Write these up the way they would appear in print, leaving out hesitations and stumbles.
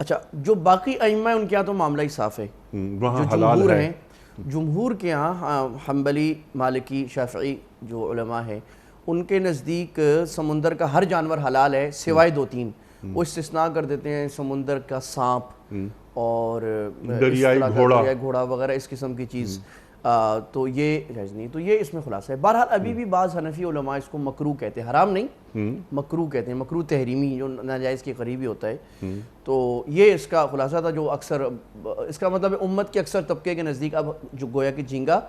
اچھا جو باقی ائمہ ہیں ان کے یہاں تو معاملہ ہی صاف ہے. وہاں جو حلال جمہور ہے. ہیں, جمہور کے ہاں حنبلی, مالکی, شافعی جو علماء ہیں ان کے نزدیک سمندر کا ہر جانور حلال ہے سوائے 2-3. وہ استثناء کر دیتے ہیں سمندر کا سانپ اور دریائی گھوڑا وغیرہ اس قسم کی چیز, تو یہ جائز نہیں. تو یہ اس میں خلاصہ ہے. بہرحال ابھی بھی بعض حنفی علماء اس کو مکروہ کہتے ہیں, حرام نہیں, مکروہ کہتے ہیں, مکروہ تحریمی جو ناجائز کے قریب ہی ہوتا ہے. تو یہ اس کا خلاصہ تھا جو اکثر, اس کا مطلب امت کے اکثر طبقے کے نزدیک اب جو گویا کہ جھینگا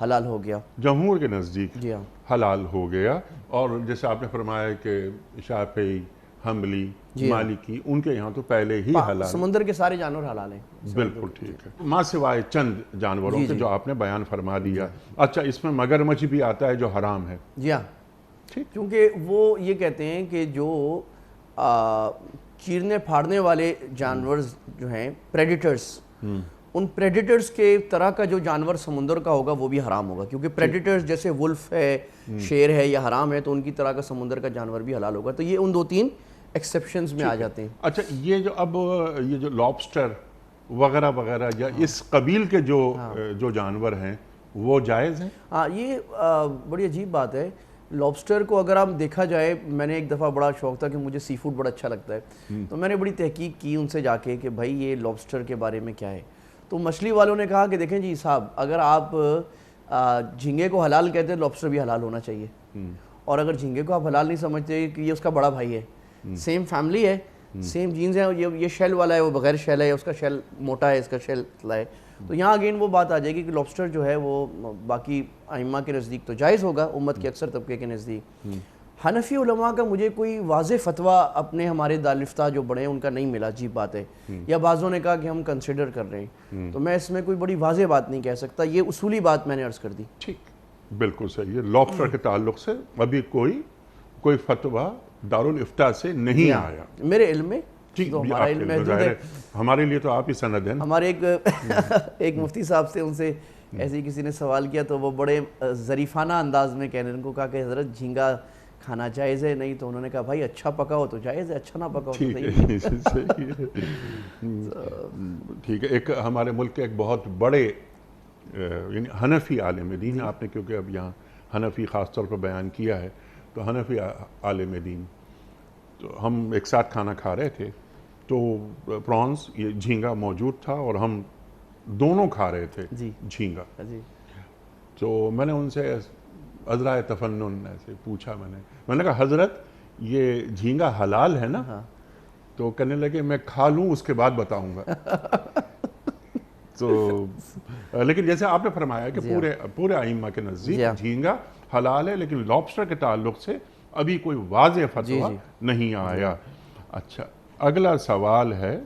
حلال ہو گیا. جمہور کے نزدیک جی ہاں حلال ہو گیا. اور جیسے آپ نے فرمایا کہ شافعی, حنبلی, مالکی ان کے یہاں تو پہلے ہی حلال, سمندر کے سارے جانور حلال ہیں. بالکل ٹھیک ہے, ماں سوائے چند جانوروں کے جو آپ نے بیان فرما دیا. اچھا اس میں مگرمچھ بھی آتا ہے جو حرام ہے. جی ہاں کیونکہ وہ یہ کہتے ہیں کہ جو چیرنے پھاڑنے والے جانور جو ہیں پریڈیٹرز, ان پریڈیٹرز کے طرح کا جو جانور سمندر کا ہوگا وہ بھی حرام ہوگا, کیونکہ پریڈیٹرز جیسے ولف ہے, شیر ہے, یا حرام ہے, تو ان کی طرح کا سمندر کا جانور بھی حلال ہوگا. تو یہ ان 2-3 ایکسیپشنز میں آ جاتے ہیں. اچھا یہ جو اب یہ جو لابسٹر وغیرہ وغیرہ یا اس قبیل کے جو جانور ہیں وہ جائز ہیں؟ ہاں یہ بڑی عجیب بات ہے. لابسٹر کو اگر آپ دیکھا جائے, میں نے ایک دفعہ بڑا شوق تھا کہ مجھے سی فوڈ بڑا اچھا لگتا ہے, تو میں نے بڑی تحقیق کی ان سے جا کے کہ بھائی یہ لابسٹر کے بارے میں کیا ہے. تو مچھلی والوں نے کہا کہ دیکھیں جی صاحب, اگر آپ جھینگے کو حلال کہتے ہیں لابسٹر بھی حلال ہونا چاہیے, اور اگر جھینگے کو آپ حلال نہیں سمجھتے کہ یہ اس کا بڑا بھائی ہے, سیم فیملی ہے, سیم جینز ہیں, یہ شیل والا ہے وہ بغیر شیل ہے, اس کا شیل موٹا ہے, اس کا شیل پتلا ہے, تو یہاں اگین وہ بات آ جائے گی کہ لابسٹر جو ہے وہ باقی ائمہ کے نزدیک تو جائز ہوگا, امت کے اکثر طبقے کے نزدیک. حنفی علماء کا مجھے کوئی واضح فتویٰ اپنے ہمارے دارالفتہ جو بڑے ہیں ان کا نہیں ملا, عجیب بات ہے, یا بعضوں نے کہا کہ ہم کنسیڈر کر رہے ہیں, تو میں اس میں کوئی بڑی واضح بات نہیں کہہ سکتا. یہ اصولی بات میں نے عرض کر دی. ٹھیک, بالکل صحیح ہے. لابسٹر کے تعلق سے ابھی کوئی فتویٰ دارالفتہ سے نہیں آیا میرے علم میں. تو ہمارا علم محدود ہے, ہمارے لیے تو آپ ہی سند ہیں. ہمارے ایک مفتی صاحب سے ان سے ایسے کسی نے سوال کیا, تو وہ بڑے ظریفانہ انداز میں کہنے, ان کو کہا کہ حضرت جھینگا کھانا جائز ہے نہیں, تو انہوں نے کہا بھائی اچھا پکا ہو تو جائز ہے, اچھا نہ پکا ہو تو صحیح ہے. ٹھیک ہے. ایک ہمارے ملک کے ایک بہت بڑے یعنی حنفی عالم دین, آپ نے کیونکہ اب یہاں حنفی خاص طور پر بیان کیا ہے, تو حنفی عالم دین, تو ہم ایک ساتھ کھانا کھا رہے تھے, تو پرانس یہ جھینگا موجود تھا اور ہم دونوں کھا رہے تھے جھینگا. تو میں نے ان سے عذرائے تفنن ایسے پوچھا, میں نے کہا حضرت یہ جھینگا حلال ہے نا؟ تو کہنے لگے میں کھا لوں اس کے بعد بتاؤں گا. تو لیکن جیسے آپ نے فرمایا کہ پورے ائمہ کے نزدیک جھینگا حلال ہے, لیکن لابسٹر کے تعلق سے ابھی کوئی واضح فتویٰ نہیں آیا. اچھا اگلا سوال ہے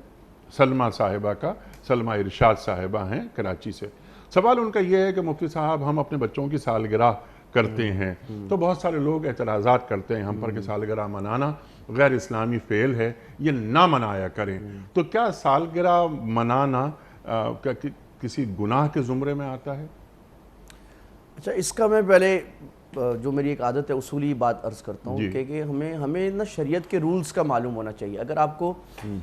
سلمہ صاحبہ کا. سلمہ ارشاد صاحبہ ہیں کراچی سے. سوال ان کا یہ ہے کہ مفتی صاحب ہم اپنے بچوں کی سالگرہ کرتے ہیں, تو بہت سارے لوگ اعتراضات کرتے ہیں ہم پر کہ سالگرہ منانا غیر اسلامی فعل ہے, یہ نہ منایا کریں. تو کیا سالگرہ منانا کسی گناہ کے زمرے میں آتا ہے؟ اچھا اس کا میں پہلے جو میری ایک عادت ہے اصولی بات عرض کرتا ہوں کہ ہمیں نا شریعت کے رولز کا معلوم ہونا چاہیے. اگر آپ کو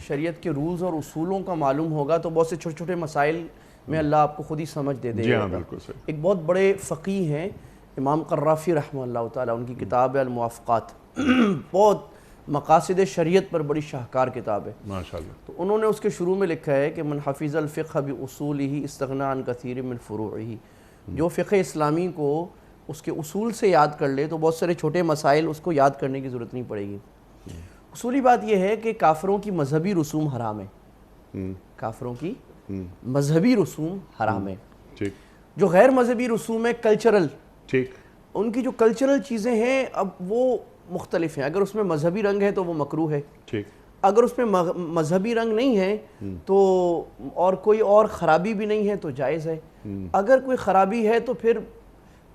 شریعت کے رولز اور اصولوں کا معلوم ہوگا تو بہت سے چھوٹے چھوٹے مسائل میں اللہ آپ کو خود ہی سمجھ دے دے گا. ایک بہت بڑے فقیہ ہیں امام قرافی رحمہ اللہ تعالیٰ, ان کی کتاب ہے الموافقات, بہت مقاصد شریعت پر بڑی شاہکار کتاب ہے ماشاءاللہ. تو انہوں نے اس کے شروع میں لکھا ہے کہ من حفظ الفقہ باصولہ استغنى عن کثیر من فروعہ, جو فقہ اسلامی کو اس کے اصول سے یاد کر لے تو بہت سارے چھوٹے مسائل اس کو یاد کرنے کی ضرورت نہیں پڑے گی. اصولی بات یہ ہے کہ کافروں کی مذہبی رسوم حرام ہے, کافروں کی مذہبی رسوم حرام ہے. جو غیر مذہبی رسوم ہے کلچرل, ان کی جو کلچرل چیزیں ہیں اب وہ مختلف ہیں. اگر اس میں مذہبی رنگ ہے تو وہ مکروہ ہے, اگر اس میں مذہبی رنگ نہیں ہے تو اور کوئی اور خرابی بھی نہیں ہے تو جائز ہے. اگر کوئی خرابی ہے تو پھر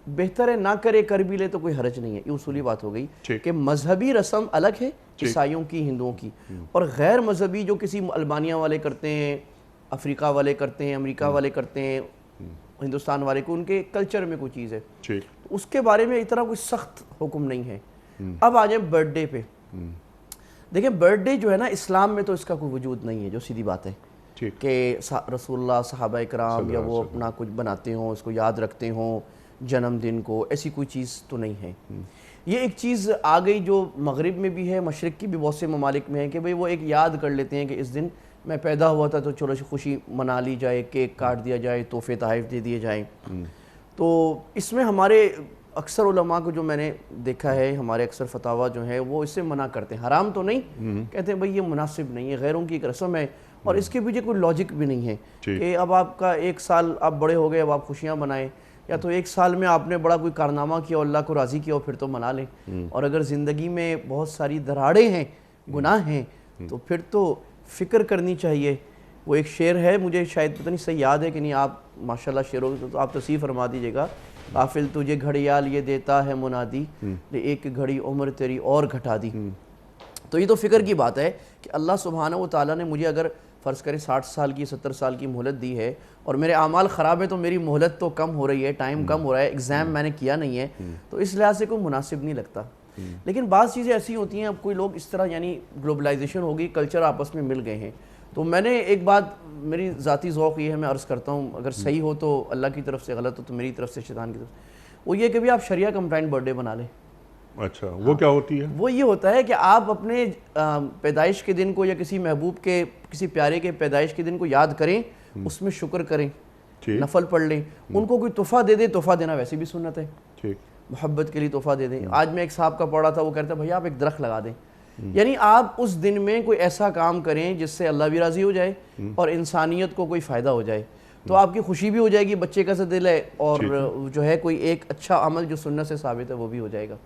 بہتر ہے نہ کرے, کر بھی لے تو کوئی حرج نہیں ہے. یہ اصولی بات ہو گئی کہ مذہبی رسم الگ ہے عیسائیوں کی, ہندوؤں کی, اور غیر مذہبی جو کسی البانیہ والے کرتے ہیں, افریقہ والے کرتے ہیں, امریکہ والے کرتے ہیں, ہندوستان والے کو ان کے کلچر میں کوئی چیز ہے, اس کے بارے میں اتنا کوئی سخت حکم نہیں ہے. اب آ جائیں برتھ ڈے پہ. دیکھیں برتھ ڈے جو ہے نا اسلام میں تو اس کا کوئی وجود نہیں ہے، جو سیدھی بات ہے ٹھیک، کہ رسول اللہ صحابہ کرام یا وہ اپنا کچھ بناتے ہوں، اس کو یاد رکھتے ہوں جنم دن کو، ایسی کوئی چیز تو نہیں ہے۔ یہ ایک چیز آ گئی جو مغرب میں بھی ہے، مشرق کی بھی بہت سے ممالک میں ہے کہ بھئی وہ ایک یاد کر لیتے ہیں کہ اس دن میں پیدا ہوا تھا، تو چلو خوشی منا لی جائے، کیک کاٹ دیا جائے، تحفے تحائف دے دیے جائیں۔ تو اس میں ہمارے اکثر علماء کو جو میں نے دیکھا ہے، ہمارے اکثر فتاویٰ جو ہیں وہ اس سے منع کرتے ہیں، حرام تو نہیں، کہتے ہیں بھئی یہ مناسب نہیں ہے، غیروں کی ایک رسم ہے، اور اس کے پیچھے کوئی لاجک بھی نہیں ہے کہ اب آپ کا 1 سال آپ بڑے ہو گئے، اب آپ خوشیاں منائیں، یا تو 1 سال میں آپ نے بڑا کوئی کارنامہ کیا اور اللہ کو راضی کیا اور پھر تو منا لیں، اور اگر زندگی میں بہت ساری دراڑیں ہیں، گناہ ہیں، تو پھر تو فکر کرنی چاہیے۔ وہ ایک شعر ہے، مجھے شاید پتہ نہیں صحیح یاد ہے کہ نہیں، آپ ماشاءاللہ شعروں تو آپ تصحیح فرما دیجئے گا۔ غافل تجھے گھڑیال یہ دیتا ہے منادی، ایک گھڑی عمر تیری اور گھٹا دی۔ تو یہ تو فکر کی بات ہے کہ اللہ سبحانہ و تعالیٰ نے مجھے اگر فرض کریں 60 سال کی 70 سال کی مہلت دی ہے، اور میرے اعمال خراب ہے تو میری مہلت تو کم ہو رہی ہے، ٹائم کم ہو رہا ہے، ایگزام میں نے کیا نہیں ہے، تو اس لحاظ سے کوئی مناسب نہیں لگتا۔ لیکن بعض چیزیں ایسی ہوتی ہیں، اب کوئی لوگ اس طرح، یعنی گلوبلائزیشن ہوگی، کلچر آپس میں مل گئے ہیں، تو میں نے ایک بات، میری ذاتی ذوق یہ ہے، میں عرض کرتا ہوں، اگر صحیح ہو تو اللہ کی طرف سے، غلط ہو تو میری طرف سے، شیطان کی طرف سے، وہ یہ کہ بھی آپ شریعہ کمپلائنٹ برتھ ڈے بنا لیں۔ اچھا، وہ کیا ہوتی ہے؟ وہ یہ ہوتا ہے کہ آپ اپنے پیدائش کے دن کو یا کسی محبوب کے، کسی پیارے کے پیدائش کے دن کو یاد کریں، اس میں شکر کریں، نفل پڑھ لیں، ان کو کوئی تحفہ دے دیں، تحفہ دینا ویسے بھی سنت ہے، محبت کے لیے تحفہ دے دیں۔ آج میں ایک صاحب کا پڑھا تھا، وہ کہتا ہے بھائی آپ ایک درخت لگا دیں، یعنی آپ اس دن میں کوئی ایسا کام کریں جس سے اللہ بھی راضی ہو جائے اور انسانیت کو کوئی فائدہ ہو جائے، تو آپ کی خوشی بھی ہو جائے گی، بچے کا سا دل ہے، اور جو ہے کوئی ایک اچھا عمل جو سنت سے ثابت ہے وہ بھی ہو جائے گا۔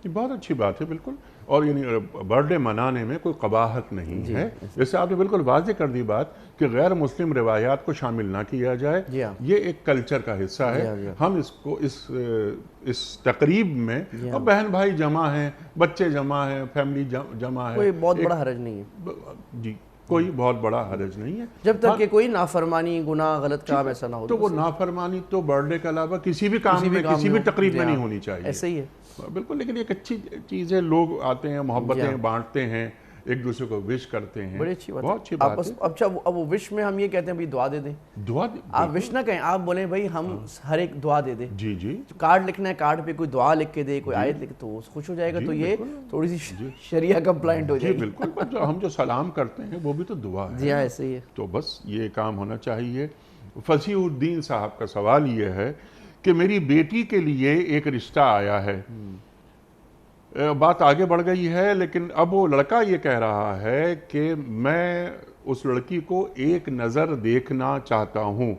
یہ بہت اچھی بات ہے، بالکل، اور یعنی برتھ ڈے منانے میں کوئی قباحت نہیں ہے، جیسے آپ نے بالکل واضح کر دی بات کہ غیر مسلم روایات کو شامل نہ کیا جائے، یہ ایک کلچر کا حصہ ہے۔ ہم اس کو اس تقریب میں اب بہن بھائی جمع ہیں، بچے جمع ہیں، فیملی جمع ہے، کوئی بہت بڑا حرج نہیں ہے، جی کوئی بہت بڑا حرج نہیں ہے، جب تک کہ کوئی نافرمانی، گناہ، غلط کام ایسا نہ ہو۔ تو وہ نافرمانی تو برتھ ڈے کے علاوہ کسی بھی کام میں، کسی بھی تقریب میں نہیں ہونی چاہیے، ایسے ہی ہے بالکل۔ لیکن ایک اچھی چیز ہے، لوگ آتے ہیں، محبتیں بانٹتے ہیں، ایک دوسرے کو وش کرتے ہیں، بڑی اچھی بات بہت اچھی بات ہے۔ اچھا، اب وہ وش میں ہم یہ کہتے ہیں بھائی دعا دے دیں، دعا آپ وش نہ کہیں، آپ بولیں بھائی ہم ہر ایک دعا دے دیں، جی جی، کارڈ لکھنا ہے، کارڈ پہ کوئی دعا لکھ کے دے، کوئی آیت لکھ، تو خوش ہو جائے گا، تو یہ تھوڑی سی شریعہ کمپلائنٹ ہو جائے جی بالکل، ہم جو سلام کرتے ہیں وہ بھی تو دعا ہے، جی ہاں ایسے ہی ہے، تو بس یہ کام ہونا چاہیے۔ فصیح الدین صاحب کا سوال یہ ہے کہ میری بیٹی کے لیے ایک رشتہ آیا ہے، بات آگے بڑھ گئی ہے، لیکن اب وہ لڑکا یہ کہہ رہا ہے کہ میں اس لڑکی کو ایک نظر دیکھنا چاہتا ہوں،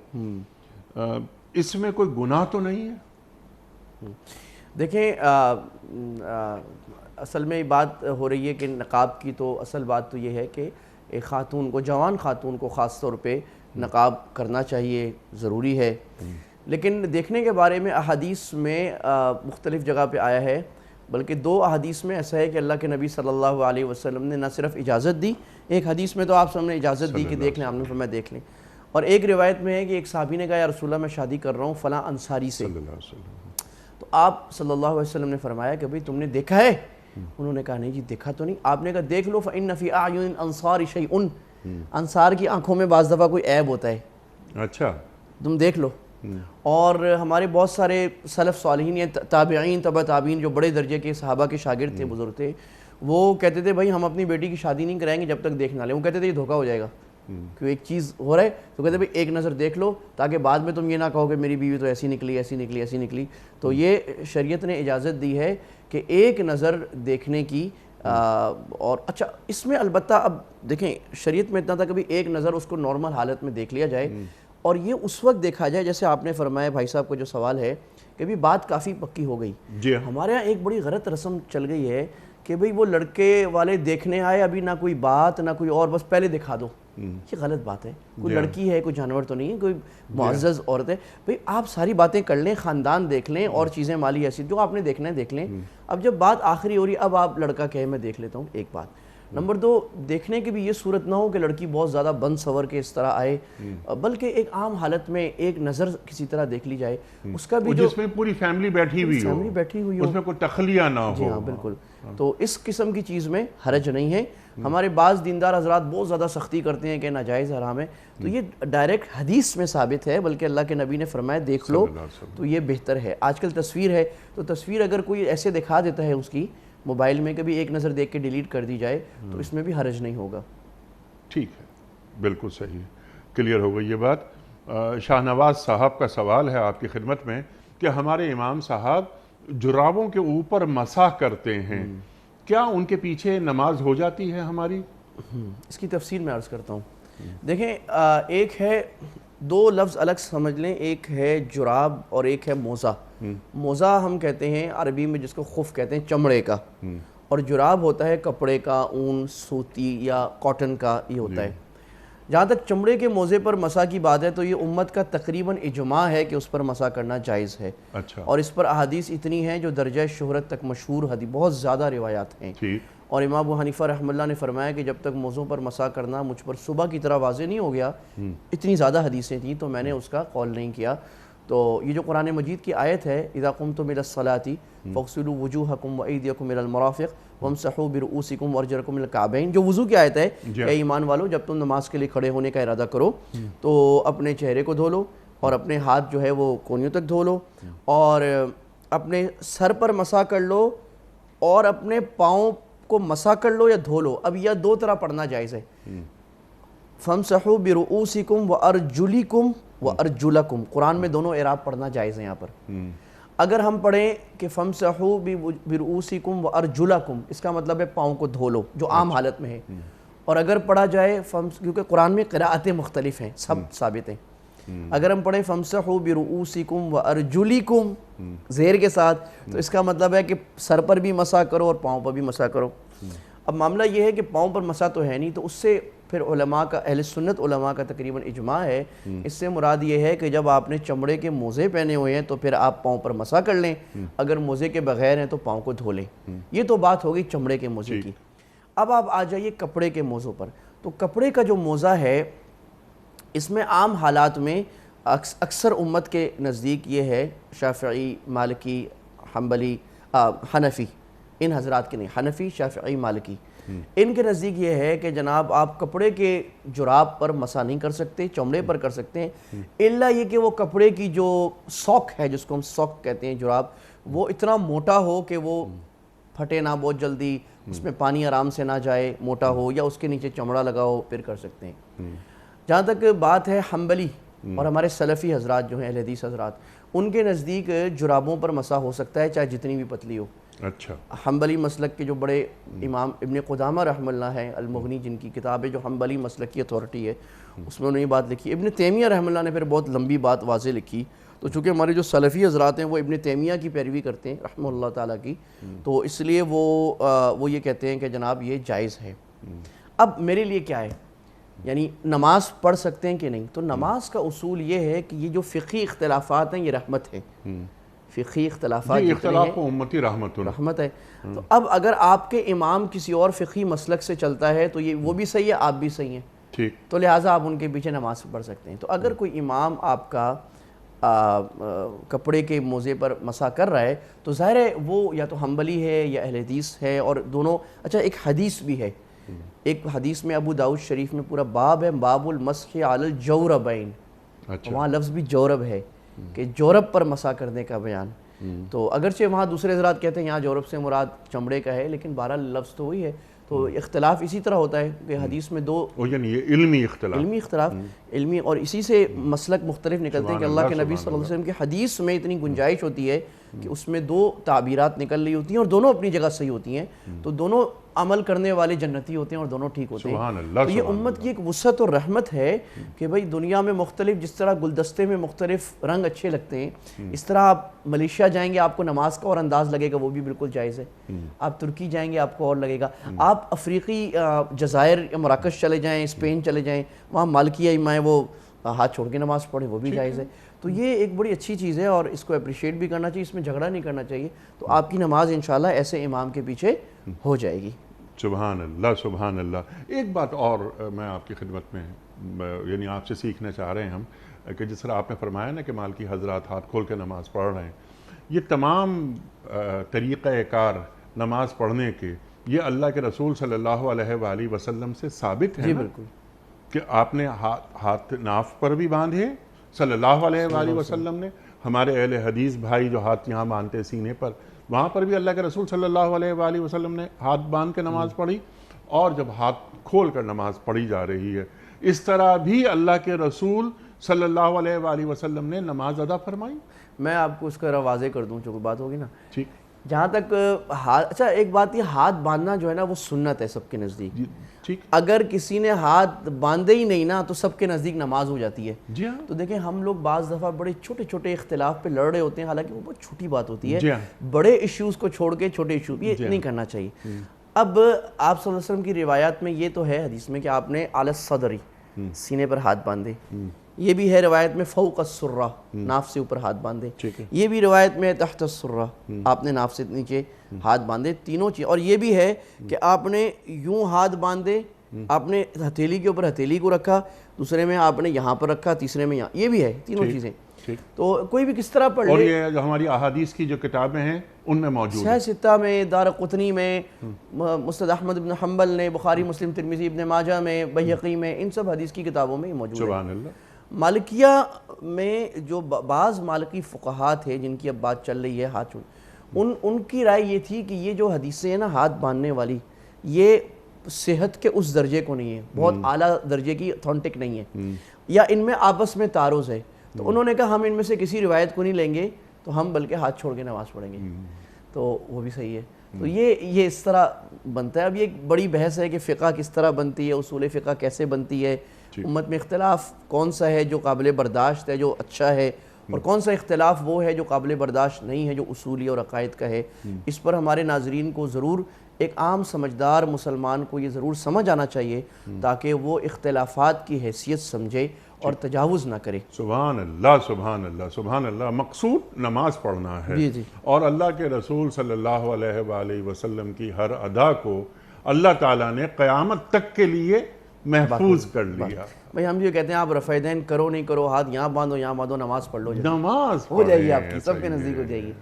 اس میں کوئی گناہ تو نہیں ہے؟ دیکھیں اصل میں بات ہو رہی ہے کہ نقاب کی، تو اصل بات تو یہ ہے کہ ایک خاتون کو، جوان خاتون کو خاص طور پہ نقاب کرنا چاہیے، ضروری ہے، لیکن دیکھنے کے بارے میں احادیث میں مختلف جگہ پہ آیا ہے، بلکہ 2 احادیث میں ایسا ہے کہ اللہ کے نبی صلی اللہ علیہ وسلم نے نہ صرف اجازت دی، ایک حدیث میں تو آپ سب نے اجازت دی کہ دیکھ لیں، آپ نے فرمایا دیکھ لیں، اور ایک روایت میں ہے کہ ایک صحابی نے کہا یا رسول اللہ میں شادی کر رہا ہوں فلاں انصاری سے، تو آپ صلی اللہ علیہ وسلم نے فرمایا کہ بھئی تم نے دیکھا ہے؟ انہوں نے کہا نہیں جی دیکھا تو نہیں، آپ نے کہا دیکھ لو فَإِنَّ فِي أَعْيُنِ الْأَنصَارِ شَيْءٌ، انصار کی آنکھوں میں بعض دفعہ کوئی عیب ہوتا ہے، اچھا تم دیکھ لو۔ اور ہمارے بہت سارے سلف صالحین یا تابعین، تبع تابعین، جو بڑے درجے کے صحابہ کے شاگرد تھے، بزرگ تھے، وہ کہتے تھے بھائی ہم اپنی بیٹی کی شادی نہیں کرائیں گے جب تک دیکھ نہ لیں، وہ کہتے تھے یہ دھوکہ ہو جائے گا، کہ ایک چیز ہو رہا ہے تو کہتے ہیں بھائی ایک نظر دیکھ لو تاکہ بعد میں تم یہ نہ کہو کہ میری بیوی تو ایسی نکلی، ایسی نکلی، ایسی نکلی۔ تو یہ شریعت نے اجازت دی ہے کہ ایک نظر دیکھنے کی، اور اچھا اس میں البتہ اب دیکھیں شریعت میں اتنا تھا کہ ایک نظر اس کو نارمل حالت میں دیکھ لیا جائے، اور یہ اس وقت دیکھا جائے جیسے آپ نے فرمایا بھائی صاحب کا جو سوال ہے کہ بھی بات کافی پکی ہو گئی، جی ہمارے ہاں ایک بڑی غلط رسم چل گئی ہے کہ بھئی وہ لڑکے والے دیکھنے آئے، ابھی نہ کوئی بات نہ کوئی اور، بس پہلے دکھا دو، یہ غلط بات ہے، کوئی لڑکی ہے، کوئی جانور تو نہیں ہے، کوئی معزز عورت ہے، بھئی آپ ساری باتیں کر لیں، خاندان دیکھ لیں اور چیزیں مالی ایسی جو آپ نے دیکھنا ہے دیکھ لیں، اب جب بات آخری ہو رہی اب آپ لڑکا کہے میں دیکھ لیتا ہوں، ایک بات نمبر 2 دیکھنے کی بھی یہ صورت نہ ہو کہ لڑکی بہت زیادہ بند سور کے اس طرح آئے، بلکہ ایک عام حالت میں ایک نظر کسی طرح دیکھ لی جائے، اس کا بھی جو جس میں پوری فیملی بیٹھی ہوئی ہو، اس میں کوئی تخلیہ نہ ہو۔ جی ہاں بالکل، تو اس قسم کی چیز میں حرج نہیں ہے۔ ہمارے بعض دیندار حضرات بہت زیادہ سختی کرتے ہیں کہ ناجائز حرام ہے، تو یہ ڈائریکٹ حدیث میں ثابت ہے، بلکہ اللہ کے نبی نے فرمایا دیکھ لو تو یہ بہتر ہے۔ آج کل تصویر ہے تو تصویر اگر کوئی ایسے دکھا دیتا ہے اس کی موبائل میں، کبھی ایک نظر دیکھ کے ڈیلیٹ کر دی جائے تو اس میں بھی حرج نہیں ہوگا۔ ٹھیک ہے، بالکل صحیح ہے، کلیئر ہو گئی یہ بات۔ شاہ نواز صاحب کا سوال ہے آپ کی خدمت میں کہ ہمارے امام صاحب جرابوں کے اوپر مسح کرتے ہیں، کیا ان کے پیچھے نماز ہو جاتی ہے ہماری؟ اس کی تفصیل میں عرض کرتا ہوں۔ دیکھیں، ایک ہے، 2 لفظ الگ سمجھ لیں، ایک ہے جراب اور ایک ہے موزہ۔ موزہ ہم کہتے ہیں عربی میں جس کو خف کہتے ہیں، چمڑے کا، اور جراب ہوتا ہے کپڑے کا، اون، سوتی یا کاٹن کا، یہ ہوتا ہے۔ جہاں تک چمڑے کے موزے پر مسح کی بات ہے تو یہ امت کا تقریباً اجماع ہے کہ اس پر مسح کرنا جائز ہے، اور اس پر احادیث اتنی ہیں جو درجہ شہرت تک مشہور حدیث، بہت زیادہ روایات ہیں۔ اور امام ابو حنیفہ رحمہ اللہ نے فرمایا کہ جب تک موزوں پر مسح کرنا مجھ پر صبح کی طرح واضح نہیں ہو گیا، اتنی زیادہ حدیثیں تھیں تو میں نے اس کا قول نہیں کیا۔ تو یہ جو قرآن مجید کی آیت ہے، اذا قمتم الى الصلاة فاغسلوا وجوہکم وایدیکم الى المرافق وامسحوا برؤوسکم وارجلکم الى الکعبین، جو وضو کی آیت ہے، اے ایمان والو جب تم نماز کے لیے کھڑے ہونے کا ارادہ کرو تو اپنے چہرے کو دھو لو اور اپنے ہاتھ جو ہے وہ کونیوں تک دھو لو، اور اپنے سر پر مسح کر لو اور اپنے پاؤں کو مسح کر لو یا دھو لو۔ اب یہ 2 طرح پڑھنا جائز ہے، فَامْسَحُوا بِرُؤُوسِكُمْ وَأَرْجُلِكُمْ وَأَرْجُلَكُمْ، قرآن میں دونوں اعراب پڑھنا جائز ہے۔ یہاں پر اگر ہم پڑھیں کہ فَامْسَحُوا بِرُؤُوسِكُمْ وَأَرْجُلَكُمْ، اس کا مطلب ہے پاؤں کو دھو لو، جو عام حالت میں ہے۔ اور اگر پڑھا جائے کیونکہ قرآن میں قراءتیں مختلف ہیں، سب ثابت ہیں، اگر ہم پڑھیں فَامْسَحُوا بِرُؤُوسِكُمْ وَأَرْجُلِكُمْ زیر کے ساتھ، تو اس کا مطلب ہے کہ سر پر بھی مسح کرو اور پاؤں پر بھی مسح کرو۔ اب معاملہ یہ ہے کہ پاؤں پر مسح تو ہے نہیں، تو اس سے پھر علماء کا، اہل سنت علماء کا تقریباً اجماع ہے، اس سے مراد یہ ہے کہ جب آپ نے چمڑے کے موزے پہنے ہوئے ہیں تو پھر آپ پاؤں پر مسح کر لیں، اگر موزے کے بغیر ہیں تو پاؤں کو دھو لیں۔ یہ تو بات ہو گئی چمڑے کے موزے کی۔ اب آپ آ جائیے کپڑے کے موزوں پر۔ تو کپڑے کا جو موزہ ہے، اس میں عام حالات میں اکثر امت کے نزدیک یہ ہے، شافعی، مالکی، حنبلی، حنفی، ان حضرات کے نہیں، حنفی، شافعی، مالکی، ان کے نزدیک یہ ہے کہ جناب آپ کپڑے کے جراب پر مسح نہیں کر سکتے، چمڑے پر کر سکتے ہیں، الا یہ کہ وہ کپڑے کی جو سوک ہے، جس کو ہم سوک کہتے ہیں، جراب، وہ اتنا موٹا ہو کہ وہ پھٹے نہ بہت جلدی، اس میں پانی آرام سے نہ جائے، موٹا ہو، یا اس کے نیچے چمڑا لگا ہو، پھر کر سکتے ہیں۔ جہاں تک بات ہے حنبلی اور ہمارے سلفی حضرات جو ہیں، اہل حدیث حضرات، ان کے نزدیک جرابوں پر مسح ہو سکتا ہے چاہے جتنی بھی پتلی ہو۔ اچھا، حنبلی مسلک کے جو بڑے امام ابن قدامہ رحمہ اللہ ہیں، المغنی، جن کی کتاب ہے جو حنبلی مسلک کی اتھارٹی ہے، اس میں انہوں نے یہ بات لکھی۔ ابن تیمیہ رحمہ اللہ نے پھر بہت لمبی بات واضح لکھی، تو چونکہ ہمارے جو سلفی حضرات ہیں وہ ابن تیمیہ کی پیروی کرتے ہیں رحمہ اللہ تعالیٰ کی، تو اس لیے وہ یہ کہتے ہیں کہ جناب یہ جائز ہے۔ اب میرے لیے کیا ہے، یعنی نماز پڑھ سکتے ہیں کہ نہیں؟ تو نماز کا اصول یہ ہے کہ یہ جو فقہی اختلافات ہیں یہ رحمت ہے، فقہی اختلافات اختلاف امتی رحمت ہے۔ تو اب اگر آپ کے امام کسی اور فقہی مسلک سے چلتا ہے تو یہ وہ بھی صحیح ہے، آپ بھی صحیح ہیں، ٹھیک، تو لہٰذا آپ ان کے پیچھے نماز پڑھ سکتے ہیں۔ تو اگر کوئی امام آپ کا کپڑے کے موزے پر مسح کر رہا ہے تو ظاہر ہے وہ یا تو حنبلی ہے یا اہل حدیث ہے، اور دونوں۔ اچھا، ایک حدیث بھی ہے، ایک حدیث میں ابو داؤد شریف میں پورا باب ہے، باب المسح علی الجوربین، وہاں لفظ بھی جورب ہے کہ جورب پر مسح کرنے کا بیان۔ تو اگرچہ وہاں دوسرے حضرات کہتے ہیں یہاں جورب سے مراد چمڑے کا ہے، لیکن بہرحال لفظ تو وہی ہے۔ تو اختلاف اسی طرح ہوتا ہے کہ حدیث میں دو، یعنی یہ علمی اختلاف، علمی، اور اسی سے مسلک مختلف نکلتے ہیں کہ اللہ کے نبی صلی اللہ علیہ وسلم کی حدیث میں اتنی گنجائش ہوتی ہے کہ اس میں 2 تعبیرات نکل رہی ہوتی ہیں اور دونوں اپنی جگہ صحیح ہوتی ہیں، تو دونوں عمل کرنے والے جنتی ہوتے ہیں اور دونوں ٹھیک ہوتے ہیں۔ تو یہ امت کی ایک وسعت اور رحمت ہے کہ بھئی دنیا میں مختلف، جس طرح گلدستے میں مختلف رنگ اچھے لگتے ہیں، اس طرح آپ ملیشیا جائیں گے آپ کو نماز کا اور انداز لگے گا، وہ بھی بالکل جائز ہے۔ آپ ترکی جائیں گے آپ کو اور لگے گا، آپ افریقی جزائر یا مراکش چلے جائیں، اسپین چلے جائیں، وہاں مالکی ائمہ وہ ہاتھ چھوڑ کے نماز پڑھیں، وہ بھی جائز ہے۔ تو یہ ایک بڑی اچھی چیز ہے اور اس کو اپریشیٹ بھی کرنا چاہیے، اس میں جھگڑا نہیں کرنا چاہیے، تو آپ کی نماز انشاءاللہ ایسے امام کے پیچھے ہو جائے گی۔ سبحان اللہ سبحان اللہ. ایک بات اور میں آپ کی خدمت میں یعنی آپ سے سیکھنا چاہ رہے ہیں ہم کہ جس طرح آپ نے فرمایا نا کہ مالکی حضرات ہاتھ کھول کے نماز پڑھ رہے ہیں, یہ تمام طریقہ کار نماز پڑھنے کے یہ اللہ کے رسول صلی اللہ علیہ وآلہ وسلم سے ثابت ہے. جی بالکل, کہ آپ نے ہاتھ ناف پر بھی باندھے صلی اللہ علیہ وآلہ وسلم نے. ہمارے اہل حدیث بھائی جو ہاتھ یہاں باندھتے سینے پر, وہاں پر بھی اللہ کے رسول صلی اللہ علیہ وآلہ وسلم نے ہاتھ باندھ کے نماز پڑھی, اور جب ہاتھ کھول کر نماز پڑھی جا رہی ہے اس طرح بھی اللہ کے رسول صلی اللہ علیہ وآلہ وسلم نے نماز ادا فرمائی. میں آپ کو اس کا واضح کر دوں, جو کوئی بات ہوگی نا, ٹھیک, جہاں تک ہاتھ, اچھا ایک بات, یہ ہاتھ باندھنا جو ہے نا وہ سنت ہے سب کے نزدیک. ٹھیک, اگر کسی نے ہاتھ باندھے ہی نہیں نا تو سب کے نزدیک نماز ہو جاتی ہے. جی ہاں, تو دیکھیں ہم لوگ بعض دفعہ بڑے چھوٹے چھوٹے اختلاف پہ لڑ رہے ہوتے ہیں, حالانکہ وہ بہت چھوٹی بات ہوتی ہے. جی ہاں, بڑے ایشوز کو چھوڑ کے چھوٹے ایشو یہ نہیں کرنا چاہیے. اب آپ صلی اللہ علیہ وسلم کی روایات میں یہ تو ہے حدیث میں کہ آپ نے علی الصدری سینے پر ہاتھ باندھے, یہ بھی ہے روایت میں فوق السرہ ناف سے اوپر ہاتھ باندھے, یہ بھی روایت میں تحت السرہ آپ نے ناف سے نیچے ہاتھ باندھے, تینوں چیز. اور یہ بھی ہے کہ آپ نے یوں ہاتھ باندھے, آپ نے ہتھیلی کے اوپر ہتھیلی کو رکھا, دوسرے میں آپ نے یہاں پر رکھا, تیسرے میں یہاں, یہ بھی ہے تینوں چیزیں. تو کوئی بھی کس طرح پڑھ لے. اور یہ جو ہماری احادیث کی جو کتابیں ہیں ان میں موجود صحیح ستہ میں, دارقطنی میں, مسند احمد بن حنبل نے, بخاری مسلم ترمذی ابن ماجہ میں, بیہقی میں, ان سب حدیث کی کتابوں میں موجود ہے. سبحان اللہ. مالکیہ میں جو بعض مالکی فقہا تھے جن کی اب بات چل رہی ہے ہاتھ, ان کی رائے یہ تھی کہ یہ جو حدیثیں ہیں نا ہاتھ باندھنے والی, یہ صحت کے اس درجے کو نہیں ہے, بہت اعلیٰ درجے کی اتھینٹک نہیں ہے, یا ان میں آپس میں تعارض ہے. تو انہوں نے کہا ہم ان میں سے کسی روایت کو نہیں لیں گے, تو ہم بلکہ ہاتھ چھوڑ کے نماز پڑھیں گے. تو وہ بھی صحیح ہے. تو یہ اس طرح بنتا ہے. اب یہ ایک بڑی بحث ہے کہ فقہ کس طرح بنتی ہے, اصول فقہ کیسے بنتی ہے, امت میں اختلاف کون سا ہے جو قابل برداشت ہے, جو اچھا ہے, اور کون سا اختلاف وہ ہے جو قابل برداشت نہیں ہے, جو اصولی اور عقائد کا ہے. اس پر ہمارے ناظرین کو ضرور, ایک عام سمجھدار مسلمان کو یہ ضرور سمجھ آنا چاہیے تاکہ وہ اختلافات کی حیثیت سمجھے اور تجاوز نہ کرے. سبحان اللہ سبحان اللہ سبحان اللہ. مقصود نماز پڑھنا ہے, جی جی, اور اللہ کے رسول صلی اللہ علیہ وآلہ وسلم کی ہر ادا کو اللہ تعالیٰ نے قیامت تک کے لیے محفوظ کر لیا. بھئی ہم یہ کہتے ہیں آپ رفع دین کرو نہیں کرو, ہاتھ یہاں باندھو یہاں باندھو, نماز پڑھ لو, نماز ہو جائے گی آپ کی, سب کے نزدیک ہو جائے گی.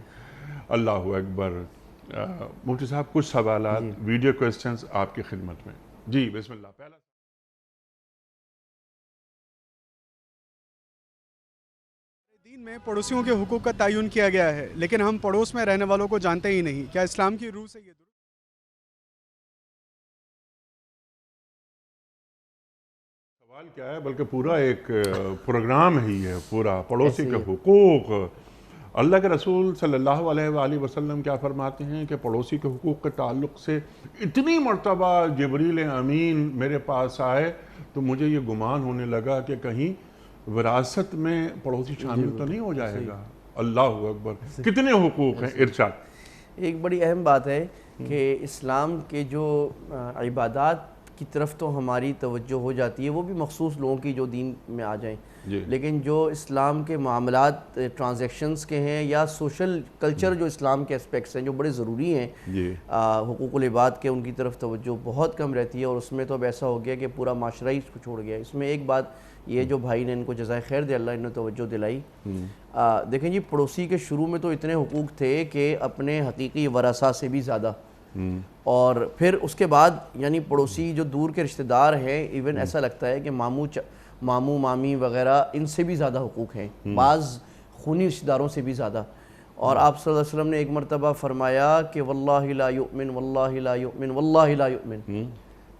اللہ اکبر. مفتی صاحب کچھ سوالات ویڈیو کوئسچنز آپ کی خدمت میں. جی بسم اللہ. پہلا دین میں پڑوسیوں کے حقوق کا تعین کیا گیا ہے, لیکن ہم پڑوس میں رہنے والوں کو جانتے ہی نہیں. کیا اسلام کی روح سے یہ درست؟ سوال کیا ہے, بلکہ پورا ایک پروگرام ہی ہے پورا, پڑوسی کے حقوق. اللہ کے رسول صلی اللہ علیہ وآلہ وسلم کیا فرماتے ہیں کہ پڑوسی کے حقوق کے تعلق سے اتنی مرتبہ جبریل امین میرے پاس آئے تو مجھے یہ گمان ہونے لگا کہ کہیں وراثت میں پڑوسی شامل تو نہیں ہو جائے گا. اللہ اکبر. کتنے حقوق ہیں, ارشاد. ایک بڑی اہم بات ہے کہ اسلام کے جو عبادات کی طرف تو ہماری توجہ ہو جاتی ہے, وہ بھی مخصوص لوگوں کی جو دین میں آ جائیں, لیکن جو اسلام کے معاملات ٹرانزیکشنز کے ہیں یا سوشل کلچر جو اسلام کے اسپیکٹس ہیں جو بڑے ضروری ہیں, حقوق العباد کے, ان کی طرف توجہ بہت کم رہتی ہے. اور اس میں تو اب ایسا ہو گیا کہ پورا معاشرہ ہی اس کو چھوڑ گیا. اس میں ایک بات یہ جو بھائی نے ان کو جزائے خیر دے اللہ, انہوں نے توجہ دلائی. دیکھیں جی, پڑوسی کے شروع میں تو اتنے حقوق تھے کہ اپنے حقیقی ورثہ سے بھی زیادہ, اور پھر اس کے بعد یعنی پڑوسی جو دور کے رشتہ دار ہیں, ایون ایسا لگتا ہے کہ ماموں مامی وغیرہ, ان سے بھی زیادہ حقوق ہیں, بعض خونی رشتہ داروں سے بھی زیادہ. اور آپ صلی اللہ علیہ وسلم نے ایک مرتبہ فرمایا کہ واللہ لا یؤمن واللہ لا یؤمن واللہ لا یؤمن,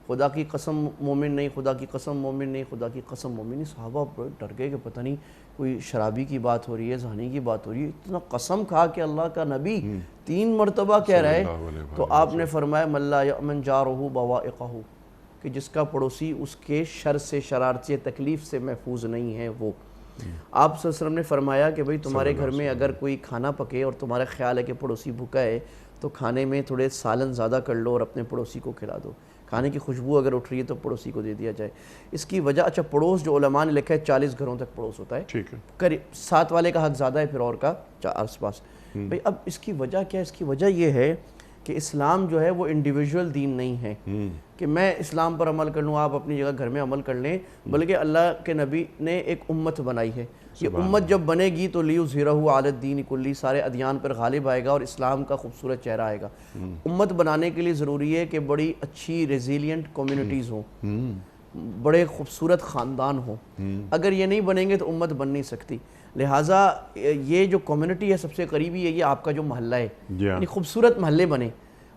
خدا کی قسم مومن نہیں, خدا کی قسم مومن نہیں, خدا کی قسم مومن نہیں. صحابہ ڈر گئے کہ پتہ نہیں کوئی شرابی کی بات ہو رہی ہے, زانی کی بات ہو رہی ہے. اتنا قسم کھا کہ اللہ کا نبی 3 مرتبہ کہہ رہے. تو آپ نے فرمایا من لا یأمن جارہ بوائقہ, کہ جس کا پڑوسی اس کے شر سے, شرارت سے, تکلیف سے محفوظ نہیں ہے وہ. آپ صلی اللہ علیہ وسلم نے فرمایا کہ بھئی تمہارے گھر میں اگر کوئی کھانا پکے اور تمہارا خیال ہے کہ پڑوسی بھوکا ہے تو کھانے میں تھوڑے سالن زیادہ کر لو اور اپنے پڑوسی کو کھلا دو. کھانے کی خوشبو اگر اٹھ رہی ہے تو پڑوسی کو دے دیا جائے. اس کی وجہ, اچھا پڑوس جو علماء نے لکھا ہے 40 گھروں تک پڑوس ہوتا ہے, ٹھیک ہے, قریب 7 والے کا حق زیادہ ہے, پھر اور کا آس پاس. بھئی اب اس کی وجہ کیا ہے؟ اس کی وجہ یہ ہے کہ اسلام جو ہے وہ انڈیویجول دین نہیں ہے کہ میں اسلام پر عمل کر لوں آپ اپنی جگہ گھر میں عمل کر لیں، بلکہ اللہ کے نبی نے ایک امت بنائی ہے. یہ امت جب بنے گی تو لیظہرہ علی الدین کلی، سارے ادیان پر غالب آئے گا اور اسلام کا خوبصورت چہرہ آئے گا. امت بنانے کے لیے ضروری ہے کہ بڑی اچھی ریزیلینٹ کمیونٹیز ہوں، بڑے خوبصورت خاندان ہوں. اگر یہ نہیں بنیں گے تو امت بن نہیں سکتی. لہٰذا یہ جو کمیونٹی ہے سب سے قریبی ہے یہ آپ کا جو محلہ ہے، یعنی خوبصورت محلے بنے،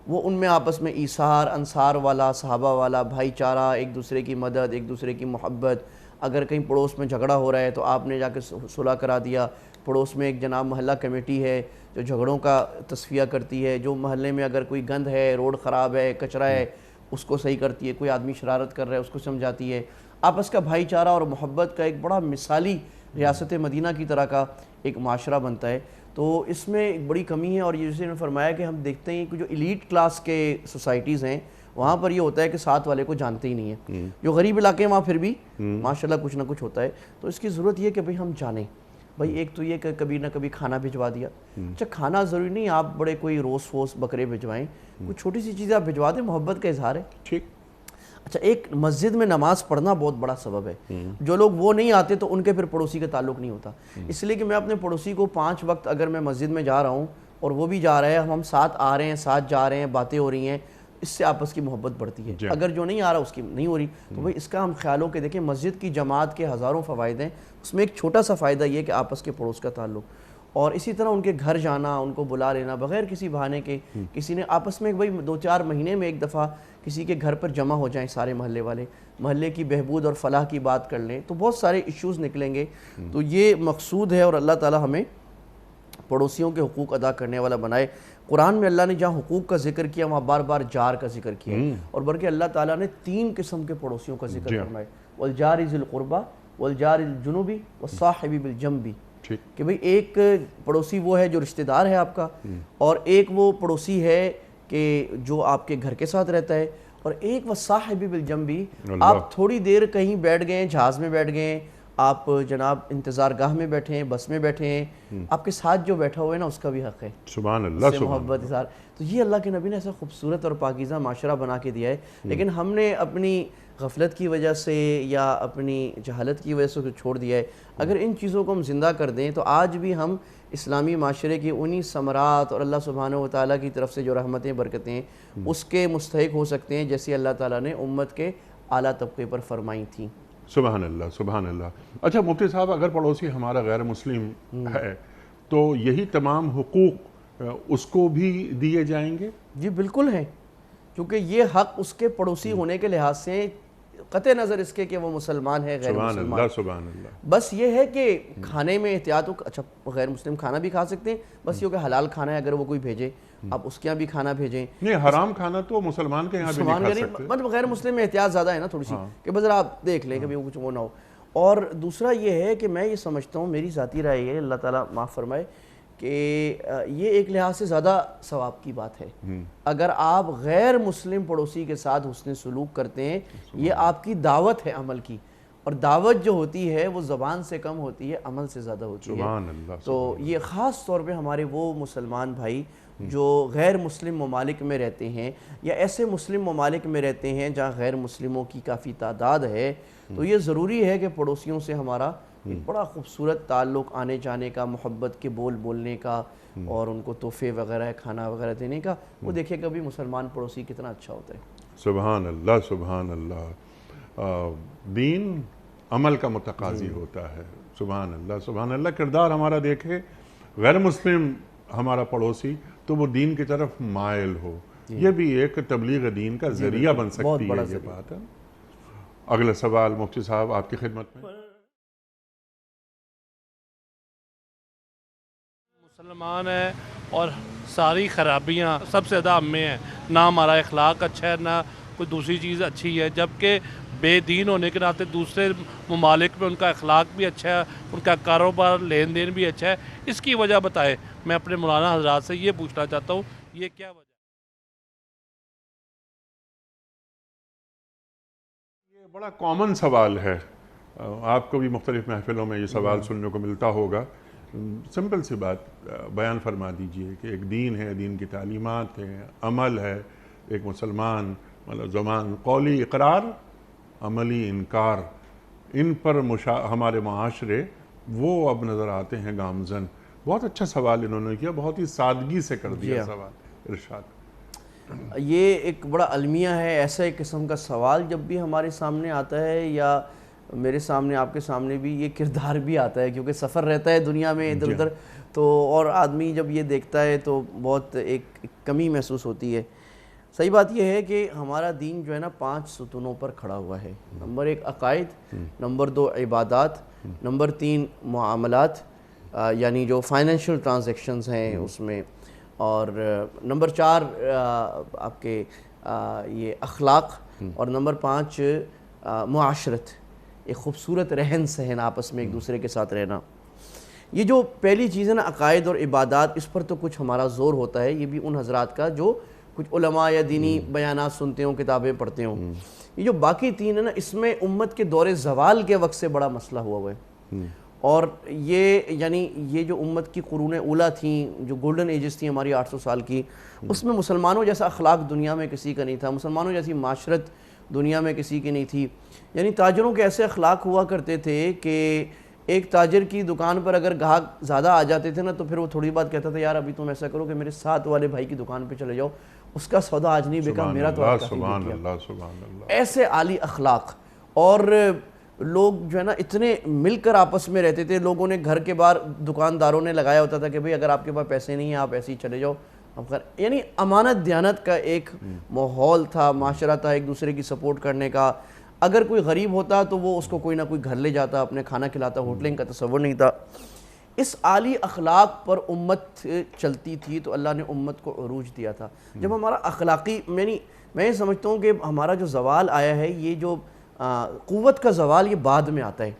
وہ ان میں آپس میں ایثار، انصار والا، صحابہ والا، بھائی چارہ، ایک دوسرے کی مدد، ایک دوسرے کی محبت. اگر کہیں پڑوس میں جھگڑا ہو رہا ہے تو آپ نے جا کے صلح کرا دیا. پڑوس میں ایک جناب محلہ کمیٹی ہے جو جھگڑوں کا تصفیہ کرتی ہے، جو محلے میں اگر کوئی گند ہے، روڈ خراب ہے، کچرا ہے، اس کو صحیح کرتی ہے. کوئی آدمی شرارت کر رہا ہے اس کو سمجھاتی ہے. آپس کا بھائی چارہ اور محبت کا ایک بڑا مثالی ریاست مدینہ کی طرح کا ایک معاشرہ بنتا ہے. تو اس میں ایک بڑی کمی ہے. اور یہ جیسے نے فرمایا کہ ہم دیکھتے ہیں کہ جو ایلیٹ کلاس کے سوسائٹیز ہیں وہاں پر یہ ہوتا ہے کہ ساتھ والے کو جانتے ہی نہیں ہیں. جو غریب علاقے ہیں وہاں پھر بھی ماشاءاللہ کچھ نہ کچھ ہوتا ہے. تو اس کی ضرورت یہ ہے کہ بھئی ہم جانیں. بھئی ایک تو یہ کہ کبھی نہ کبھی کھانا بھجوا دیا. اچھا کھانا ضروری نہیں آپ بڑے کوئی روس ووس بکرے بھجوائیں، کوئی چھوٹی سی چیزیں آپ بھجوا دیں، محبت کا اظہار ہے. ٹھیک. اچھا ایک مسجد میں نماز پڑھنا بہت بڑا سبب ہے. جو لوگ وہ نہیں آتے تو ان کے پھر پڑوسی کا تعلق نہیں ہوتا. اس لیے کہ میں اپنے پڑوسی کو 5 وقت اگر میں مسجد میں جا رہا ہوں اور وہ بھی جا رہا ہے، ہم ساتھ آ رہے ہیں، ساتھ جا رہے ہیں، باتیں ہو رہی ہیں، اس سے آپس کی محبت بڑھتی ہے. اگر جو نہیں آ رہا اس کی نہیں ہو رہی تو بھئی اس کا ہم خیال ہو کہ دیکھیں مسجد کی جماعت کے ہزاروں فوائد ہیں، اس میں ایک چھوٹا سا فائدہ یہ کہ آپس کے پڑوس کا تعلق. اور اسی طرح ان کے گھر جانا، ان کو بلا لینا بغیر کسی بہانے کے. کسی نے آپس میں بھئی 2-4 مہینے میں ایک دفعہ کسی کے گھر پر جمع ہو جائیں سارے محلے والے، محلے کی بہبود اور فلاح کی بات کر لیں تو بہت سارے ایشوز نکلیں گے. تو یہ مقصود ہے اور اللہ تعالی ہمیں پڑوسیوں کے حقوق ادا کرنے والا بنائے. قرآن میں اللہ نے جہاں حقوق کا ذکر کیا وہاں بار بار جار کا ذکر کیا اور بلکہ اللہ تعالیٰ نے 3 قسم کے پڑوسیوں کا ذکر فرمائے. والجار ذی القربہ والجار الجنب والصاحب بالجنب. کہ بھئی ایک پڑوسی وہ ہے جو رشتہ دار ہے آپ کا، اور ایک وہ پڑوسی ہے کہ جو آپ کے گھر کے ساتھ رہتا ہے، اور ایک والصاحب بالجنب. آپ تھوڑی دیر کہیں بیٹھ گئے، جہاز میں بیٹھ گئے، آپ جناب انتظار گاہ میں بیٹھے ہیں، بس میں بیٹھے ہیں، آپ کے ساتھ جو بیٹھا ہوا ہے نا اس کا بھی حق ہے. سبحان اللہ. محبت اظہار. تو یہ اللہ کے نبی نے ایسا خوبصورت اور پاکیزہ معاشرہ بنا کے دیا ہے. لیکن ہم نے اپنی غفلت کی وجہ سے یا اپنی جہالت کی وجہ سے چھوڑ دیا ہے. اگر ان چیزوں کو ہم زندہ کر دیں تو آج بھی ہم اسلامی معاشرے کی انہی ثمرات اور اللہ سبحانہ و تعالیٰ کی طرف سے جو رحمتیں برکتیں اس کے مستحق ہو سکتے ہیں جیسے اللہ تعالیٰ نے امت کے اعلیٰ طبقے پر فرمائی تھیں. سبحان اللہ سبحان اللہ. اچھا مفتی صاحب، اگر پڑوسی ہمارا غیر مسلم ہے تو یہی تمام حقوق اس کو بھی دیے جائیں گے؟ جی بالکل ہیں، کیونکہ یہ حق اس کے پڑوسی ہونے کے لحاظ سے قطع نظر اس کے کہ وہ مسلمان ہے غیر مسلمان. سبحان اللہ سبحان اللہ. بس یہ ہے کہ کھانے میں احتیاط ہو. اچھا غیر مسلم کھانا بھی کھا سکتے ہیں، بس یہ کہ حلال کھانا ہے اگر وہ کوئی بھیجے آپ اس کے یہاں بھی کھانا بھیجیں. نہیں حرام کھانا تو مسلمان کے یہاں بھی نہیں کھا سکتے. مطلب غیر مسلم میں احتیاط زیادہ ہے نا تھوڑی سی کہ بس آپ دیکھ لیں کبھی کچھ وہ نہ ہو. اور دوسرا یہ ہے کہ میں یہ سمجھتا ہوں، میری ذاتی رائے یہ اللہ تعالیٰ معاف فرمائے، کہ یہ ایک لحاظ سے زیادہ ثواب کی بات ہے. اگر آپ غیر مسلم پڑوسی کے ساتھ حسن سلوک کرتے ہیں، یہ آپ کی دعوت ہے عمل کی، اور دعوت جو ہوتی ہے وہ زبان سے کم ہوتی ہے، عمل سے زیادہ ہوتی ہے. سبحان اللہ. تو یہ خاص طور پہ ہمارے وہ مسلمان بھائی جو غیر مسلم ممالک میں رہتے ہیں یا ایسے مسلم ممالک میں رہتے ہیں جہاں غیر مسلموں کی کافی تعداد ہے، تو یہ ضروری ہے کہ پڑوسیوں سے ہمارا ایک بڑا خوبصورت تعلق آنے جانے کا، محبت کے بول بولنے کا، اور ان کو تحفے وغیرہ کھانا وغیرہ دینے کا. وہ دیکھے کبھی مسلمان پڑوسی کتنا اچھا ہوتا ہے. سبحان اللہ سبحان اللہ. دین عمل کا متقاضی ہوتا ہے. سبحان اللہ سبحان اللہ. کردار ہمارا دیکھے، غیر مسلم ہمارا پڑوسی تو وہ دین کی طرف مائل ہو. یہ بھی ایک تبلیغ دین کا ذریعہ بن سکتی ہے. یہ بات ہے. اگلا سوال مفتی صاحب آپ کی خدمت میں. مسلمان ہے اور ساری خرابیاں سب سے زیادہ ہم میں ہیں. نہ ہمارا اخلاق اچھا ہے، نہ کوئی دوسری چیز اچھی ہے، جبکہ بے دین ہونے کے ناطے دوسرے ممالک میں ان کا اخلاق بھی اچھا ہے، ان کا کاروبار لین دین بھی اچھا ہے. اس کی وجہ بتائے. میں اپنے مولانا حضرات سے یہ پوچھنا چاہتا ہوں، یہ کیا وجہ؟ یہ بڑا کامن سوال ہے، آپ کو بھی مختلف محفلوں میں یہ سوال سننے کو ملتا ہوگا سمپل سی بات بیان فرما دیجئے کہ ایک دین ہے، دین کی تعلیمات ہیں، عمل ہے، ایک مسلمان مطلب زبان قولی اقرار، عملی انکار، ان پر ہمارے معاشرے وہ اب نظر آتے ہیں گامزن. بہت اچھا سوال انہوں نے کیا، بہت ہی سادگی سے کر دیا سوال. ارشاد. یہ ایک بڑا المیہ ہے. ایسا ایک قسم کا سوال جب بھی ہمارے سامنے آتا ہے، یا میرے سامنے، آپ کے سامنے بھی، یہ کردار بھی آتا ہے کیونکہ سفر رہتا ہے دنیا میں ادھر ادھر، تو اور آدمی جب یہ دیکھتا ہے تو بہت ایک کمی محسوس ہوتی ہے. صحیح بات یہ ہے کہ ہمارا دین جو ہے نا 5 ستونوں پر کھڑا ہوا ہے. نمبر 1 عقائد، نمبر 2 عبادات، نمبر 3 معاملات یعنی جو فائنینشیل ٹرانزیکشنز ہیں اس میں، اور نمبر 4 آپ کے یہ اخلاق، اور نمبر 5 معاشرت، ایک خوبصورت رہن سہن آپس میں ایک دوسرے کے ساتھ رہنا. یہ جو پہلی چیز ہے نا عقائد اور عبادات، اس پر تو کچھ ہمارا زور ہوتا ہے. یہ بھی ان حضرات کا جو کچھ علماء یا دینی بیانات سنتے ہوں، کتابیں پڑھتے ہوں. یہ جو باقی 3 ہے نا، اس میں امت کے دور زوال کے وقت سے بڑا مسئلہ ہوا ہے. اور یہ یعنی یہ جو امت کی قرون اولیٰ تھیں، جو گولڈن ایجز تھیں ہماری 800 سال کی، اس میں مسلمانوں جیسا اخلاق دنیا میں کسی کا نہیں تھا، مسلمانوں جیسی معاشرت دنیا میں کسی کی نہیں تھی. یعنی تاجروں کے ایسے اخلاق ہوا کرتے تھے کہ ایک تاجر کی دکان پر اگر گاہک زیادہ آ جاتے تھے نا، تو پھر وہ تھوڑی بات کہتا تھا، یار ابھی تم ایسا کرو کہ میرے ساتھ والے بھائی کی دکان پہ چلے جاؤ، اس کا سودا آج نہیں بکا، میرا تو آج کافی بک گیا. سبحان اللہ. ایسے عالی اخلاق. اور لوگ جو ہے نا اتنے مل کر آپس میں رہتے تھے. لوگوں نے گھر کے باہر دکانداروں نے لگایا ہوتا تھا کہ بھئی اگر آپ کے پاس پیسے نہیں ہیں آپ ایسے ہی چلے جاؤ. یعنی امانت دیانت کا ایک ماحول تھا، معاشرہ تھا، ایک دوسرے کی سپورٹ کرنے کا. اگر کوئی غریب ہوتا تو وہ اس کو کوئی نہ کوئی گھر لے جاتا، اپنے کھانا کھلاتا. ہوٹلنگ کا تصور نہیں تھا. اس عالی اخلاق پر امت چلتی تھی تو اللہ نے امت کو عروج دیا تھا. جب ہمارا اخلاقی میں یہ سمجھتا ہوں کہ ہمارا جو زوال آیا ہے، یہ جو قوت کا زوال، یہ بعد میں آتا ہے.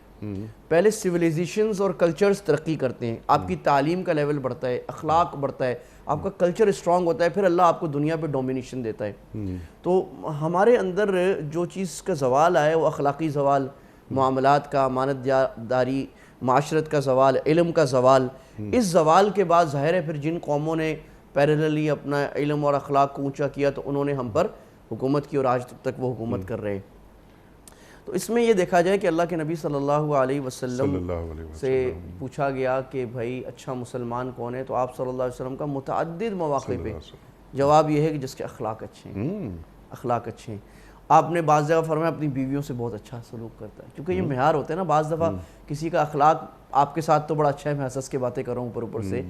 پہلے سویلائزیشنز اور کلچرز ترقی کرتے ہیں، آپ کی تعلیم کا لیول بڑھتا ہے، اخلاق بڑھتا ہے، آپ کا کلچر اسٹرانگ ہوتا ہے، پھر اللہ آپ کو دنیا پہ ڈومینیشن دیتا ہے. تو ہمارے اندر جو چیز کا زوال آیا ہے وہ اخلاقی زوال، معاملات کا، امانت داری، معاشرت کا زوال، علم کا زوال. اس زوال کے بعد ظاہر ہے پھر جن قوموں نے پیرللی اپنا علم اور اخلاق کو اونچا کیا تو انہوں نے ہم پر حکومت کی، اور آج تک وہ حکومت کر رہے ہیں. تو اس میں یہ دیکھا جائے کہ اللہ کے نبی صلی اللہ علیہ وسلم سے پوچھا گیا کہ بھائی اچھا مسلمان کون ہے، تو آپ صلی اللہ علیہ وسلم کا متعدد مواقع پہ جواب یہ ہے کہ جس کے اخلاق اچھے ہیں. اخلاق اچھے ہیں. آپ نے بعض جگہ فرمایا اپنی بیویوں سے بہت اچھا سلوک کرتا ہے، کیونکہ یہ معیار ہوتا ہے نا. بعض دفعہ کسی کا اخلاق آپ کے ساتھ تو بڑا اچھا ہے، میں ہنس کے باتیں کر رہا ہوں اوپر سے،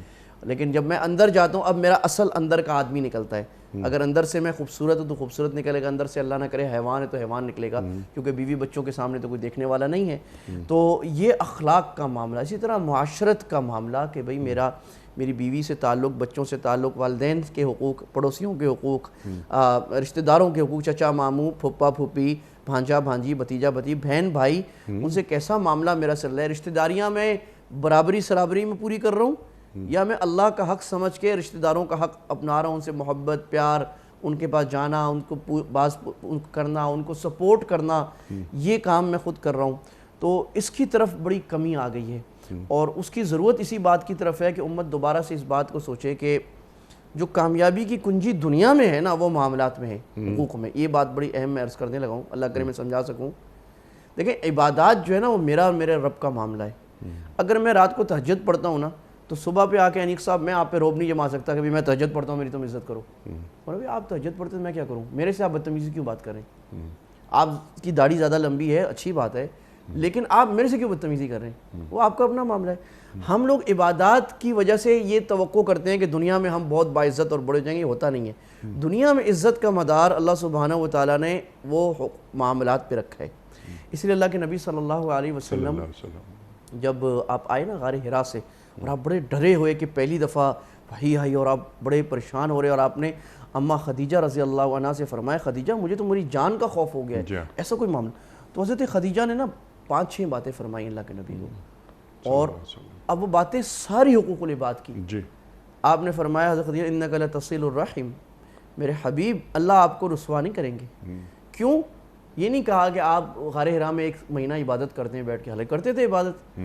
لیکن جب میں اندر جاتا ہوں اب میرا اصل اندر کا آدمی نکلتا ہے. اگر اندر سے میں خوبصورت ہوں تو خوبصورت نکلے گا، اندر سے اللہ نہ کرے حیوان ہے تو حیوان نکلے گا، کیونکہ بیوی بچوں کے سامنے تو کوئی دیکھنے والا نہیں ہے. تو یہ اخلاق کا معاملہ. اسی طرح معاشرت کا معاملہ کہ بھئی میری بیوی سے تعلق، بچوں سے تعلق، والدین کے حقوق، پڑوسیوں کے حقوق، رشتہ داروں کے حقوق، چچا ماموں، پھپھا پھوپھی، بھانجا بھانجی، بھتیجا بھتی، بہن بھائی، ان سے کیسا معاملہ میرا چل رہا ہے. رشتہ داریاں میں برابری سرابری میں پوری کر رہا ہوں، یا میں اللہ کا حق سمجھ کے رشتہ داروں کا حق اپنا رہا ہوں، ان سے محبت، پیار، ان کے پاس جانا، ان کو باز کرنا، ان کو سپورٹ کرنا، یہ کام میں خود کر رہا ہوں. تو اس کی طرف بڑی کمی آ گئی ہے. اور اس کی ضرورت اسی بات کی طرف ہے کہ امت دوبارہ سے اس بات کو سوچے کہ جو کامیابی کی کنجی دنیا میں ہے نا وہ معاملات میں ہے، حقوق میں. یہ بات بڑی اہم میں عرض کرنے لگا ہوں، اللہ کرے میں سمجھا سکوں. دیکھیں عبادات جو ہے نا وہ میرا اور میرے رب کا معاملہ ہے. اگر میں رات کو تہجد پڑھتا ہوں نا تو صبح پہ آ کے انیق صاحب میں آپ پہ روب نہیں جما سکتا کہ میں تہجد پڑھتا ہوں میری تم عزت کرو. اور آپ تہجد پڑھتے ہیں میں کیا کروں؟ میرے سے آپ بدتمیزی کیوں بات کر رہے ہیں؟ آپ کی داڑھی زیادہ لمبی ہے، اچھی بات ہے، لیکن آپ میرے سے کیوں بدتمیزی کر رہے ہیں؟ وہ آپ کا اپنا معاملہ ہے. ہم لوگ عبادات کی وجہ سے یہ توقع کرتے ہیں کہ دنیا میں ہم بہت باعزت اور بڑے ہو جائیں گے. ہوتا نہیں ہے. دنیا میں عزت کا مدار اللہ سبحانہ و تعالیٰ نے وہ معاملات پہ رکھا ہے. اس لیے اللہ کے نبی صلی اللہ علیہ وسلم جب آپ آئے نا غار حرا سے اور آپ بڑے ڈرے ہوئے کہ پہلی دفعہ وحی آئی اور آپ بڑے پریشان ہو رہے، اور آپ نے اماں خدیجہ رضی اللہ عنہ سے فرمایا خدیجہ مجھے تو میری جان کا خوف ہو گیا ہے، ایسا کوئی معاملہ. تو حضرت خدیجہ نے نا 5-6 باتیں فرمائی اللہ کے نبی کو، اور اب وہ باتیں ساری حقوق العباد کی. آپ نے فرمایا حضرت خدیجہ انک لتصل الرحم، میرے حبیب اللہ آپ کو رسوا نہیں کریں گے. کیوں؟ یہ نہیں کہا کہ آپ غار حرا میں 1 مہینہ عبادت کرتے ہیں بیٹھ کے، حالانکہ کرتے تھے عبادت،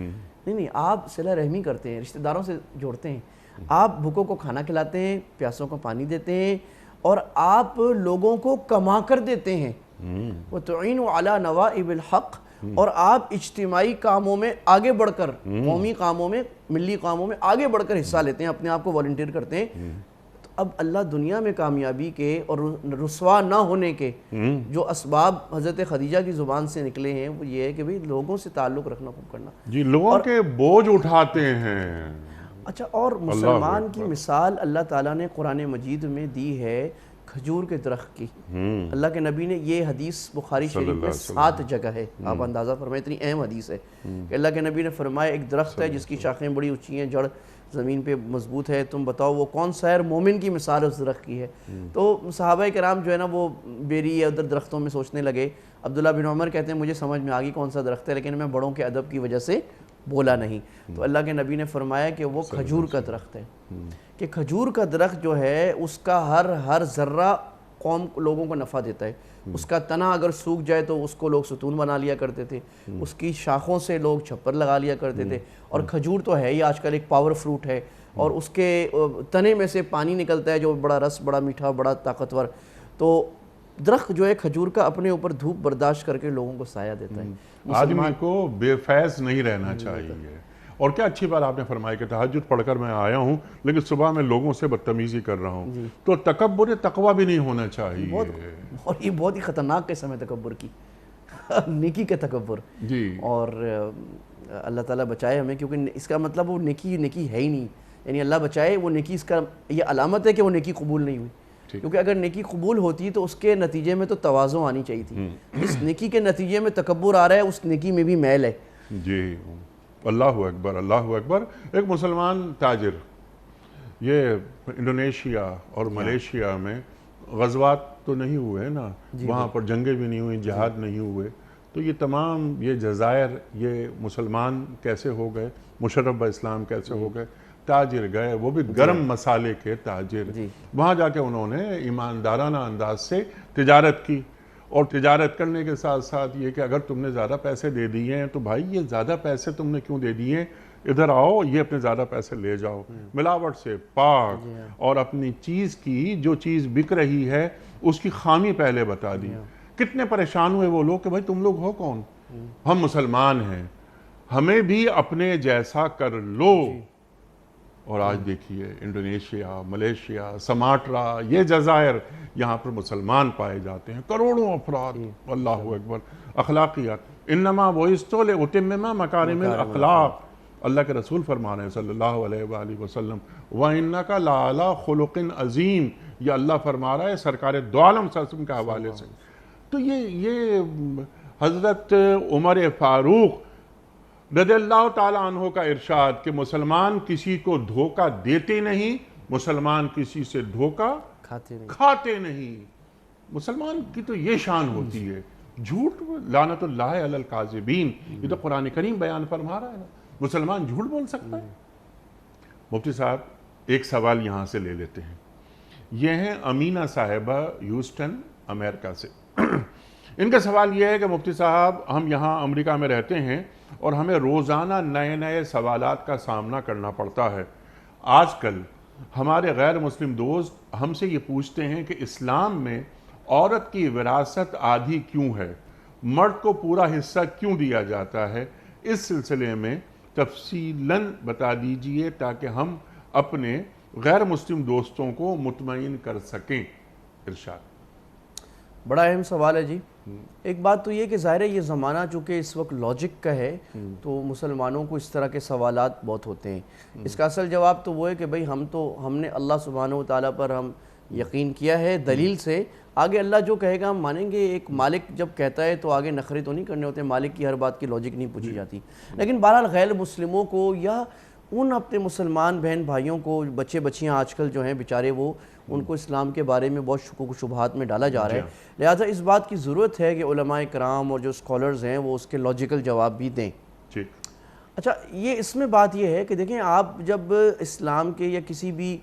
نہیں آپ صلہ رحمی کرتے ہیں، رشتہ داروں سے جوڑتے ہیں، آپ بھوکوں کو کھانا کھلاتے ہیں، پیاسوں کو پانی دیتے ہیں، اور آپ لوگوں کو کما کر دیتے ہیں. وَتُعِينُوا عَلَى نَوَائِبِ الْحَقِّ، اور آپ اجتماعی کاموں میں آگے بڑھ کر، قومی کاموں میں، ملی کاموں میں آگے بڑھ کر حصہ لیتے ہیں، اپنے آپ کو والنٹیئر کرتے ہیں. تو اب اللہ دنیا میں کامیابی کے اور رسوا نہ ہونے کے جو اسباب حضرت خدیجہ کی زبان سے نکلے ہیں وہ یہ ہے کہ بھئی لوگوں سے تعلق رکھنا خوب کرنا. جی لوگوں کے بوجھ اٹھاتے ہیں. اچھا، اور مسلمان کی مثال اللہ تعالیٰ نے قرآن مجید میں دی ہے کھجور کے درخت کی. اللہ کے نبی نے یہ حدیث بخاری شریف میں 7 جگہ ہے، آپ اندازہ فرمائیں اتنی اہم حدیث ہے کہ اللہ کے نبی نے فرمایا ایک درخت ہے جس کی شاخیں بڑی اونچی ہیں، جڑ زمین پہ مضبوط ہے، تم بتاؤ وہ کون سا ہے؟ مومن کی مثال اس درخت کی ہے. تو صحابہ کرام جو ہے نا وہ بیری یا ادھر درختوں میں سوچنے لگے. عبداللہ بن عمر کہتے ہیں مجھے سمجھ میں آ گئی کون سا درخت ہے، لیکن میں بڑوں کے ادب کی وجہ سے بولا نہیں. تو اللہ کے نبی نے فرمایا کہ وہ کھجور کا درخت ہے، کہ کھجور کا درخت جو ہے اس کا ہر ذرہ قوم لوگوں کو نفع دیتا ہے. اس کا تنا اگر سوکھ جائے تو اس کو لوگ ستون بنا لیا کرتے تھے، اس کی شاخوں سے لوگ چھپر لگا لیا کرتے تھے. اور کھجور تو ہے ہی آج کل ایک پاور فروٹ ہے، اور اس کے تنے میں سے پانی نکلتا ہے جو بڑا رس، بڑا میٹھا، بڑا طاقتور. تو درخت جو ہے کھجور کا اپنے اوپر دھوپ برداشت کر کے لوگوں کو سایہ دیتا ہے. آدمی کو بے فیض نہیں رہنا چاہیے. اور کیا اچھی بات آپ نے فرمائی کہ تہجد پڑھ کر میں آیا ہوں لیکن صبح میں لوگوں سے بدتمیزی کر رہا ہوں. تو تکبر تقوی بھی نہیں ہونا چاہیے. اور یہ بہت ہی خطرناک قسم ہے تکبر کی، نیکی کے تکبر. جی اور اللہ تعالیٰ بچائے ہمیں، کیونکہ اس کا مطلب وہ نیکی ہے ہی نہیں. یعنی اللہ بچائے، وہ نیکی اس کا یہ علامت ہے کہ وہ نیکی قبول نہیں ہوئی. کیونکہ اگر نیکی قبول ہوتی تو اس کے نتیجے میں تو تواضع آنی چاہیے تھی. اس نیکی کے نتیجے میں تکبر آ رہا ہے، اس نیکی میں بھی میل ہے. جی اللہ اکبر، اللہ اکبر. ایک مسلمان تاجر، یہ انڈونیشیا اور ملیشیا میں غزوات تو نہیں ہوئے نا، وہاں پر جنگیں بھی نہیں ہوئی، جہاد نہیں ہوئے. تو یہ تمام یہ جزائر یہ مسلمان کیسے ہو گئے، مشرف اسلام کیسے ہو گئے؟ تاجر گئے، وہ بھی گرم مسالے کے تاجر. وہاں جا کے انہوں نے ایماندارانہ انداز سے تجارت کی، اور تجارت کرنے کے ساتھ ساتھ یہ کہ اگر تم نے زیادہ پیسے دے دیے ہیں تو بھائی یہ زیادہ پیسے تم نے کیوں دے دیے ہیں، ادھر آؤ یہ اپنے زیادہ پیسے لے جاؤ. ملاوٹ سے پاک، اور اپنی چیز کی جو چیز بک رہی ہے اس کی خامی پہلے بتا دی. کتنے پریشان ہوئے وہ لوگ کہ بھائی تم لوگ ہو کون؟ ہم مسلمان ہیں، ہمیں بھی اپنے جیسا کر لو. اور آج دیکھیے انڈونیشیا، ملیشیا، سماٹرا، یہ جزائر، یہاں پر مسلمان پائے جاتے ہیں، کروڑوں افراد. اللہ اکبر. اخلاقیات، انما بعثت لأتمم مکارم الاخلاق. اللہ کے رسول فرما رہے ہیں صلی اللہ علیہ وآلہ وسلم، وَإِنَّكَ لَعَلَىٰ خُلُقٍ عَظِيمٍ. یہ اللہ فرما رہا ہے سرکار دو عالم صلی اللہ علیہ وسلم کے حوالے سے. تو یہ حضرت عمر فاروق رضی اللہ تعالیٰ عنہ کا ارشاد کہ مسلمان کسی کو دھوکہ دیتے نہیں، مسلمان کسی سے دھوکہ کھاتے نہیں. مسلمان کی تو یہ شان ہوتی ہے. جھوٹ، لعنت اللہ علی الکاذبین، یہ تو قرآن کریم بیان فرما رہا ہے نا. مسلمان جھوٹ بول سکتا ہے؟ مفتی صاحب ایک سوال یہاں سے لے لیتے ہیں. یہ ہیں امینہ صاحبہ ہیوسٹن امریکہ سے. ان کا سوال یہ ہے کہ مفتی صاحب ہم یہاں امریکہ میں رہتے ہیں اور ہمیں روزانہ نئے سوالات کا سامنا کرنا پڑتا ہے. آج کل ہمارے غیر مسلم دوست ہم سے یہ پوچھتے ہیں کہ اسلام میں عورت کی وراثت آدھی کیوں ہے، مرد کو پورا حصہ کیوں دیا جاتا ہے؟ اس سلسلے میں تفصیلاً بتا دیجئے تاکہ ہم اپنے غیر مسلم دوستوں کو مطمئن کر سکیں. ارشاد. بڑا اہم سوال ہے جی. ایک بات تو یہ کہ ظاہر ہے یہ زمانہ چونکہ اس وقت لاجک کا ہے تو مسلمانوں کو اس طرح کے سوالات بہت ہوتے ہیں. اس کا اصل جواب تو وہ ہے کہ بھئی ہم نے اللہ سبحانہ و تعالیٰ پر ہم یقین کیا ہے دلیل سے. آگے اللہ جو کہے گا ہم مانیں گے. ایک مالک جب کہتا ہے تو آگے نخرے تو نہیں کرنے ہوتے. مالک کی ہر بات کی لاجک نہیں پوچھی جاتی. لیکن بہرحال غیر مسلموں کو یا ان اپنے مسلمان بہن بھائیوں کو، بچے بچیاں آج کل جو ہیں بیچارے، وہ ان کو اسلام کے بارے میں بہت شکوک و شبہات میں ڈالا جا رہا ہے. لہٰذا اس بات کی ضرورت ہے کہ علماء کرام اور جو اسکالرز ہیں وہ اس کے لاجیکل جواب بھی دیں. اچھا، یہ اس میں بات یہ ہے کہ دیکھیں آپ جب اسلام کے یا کسی بھی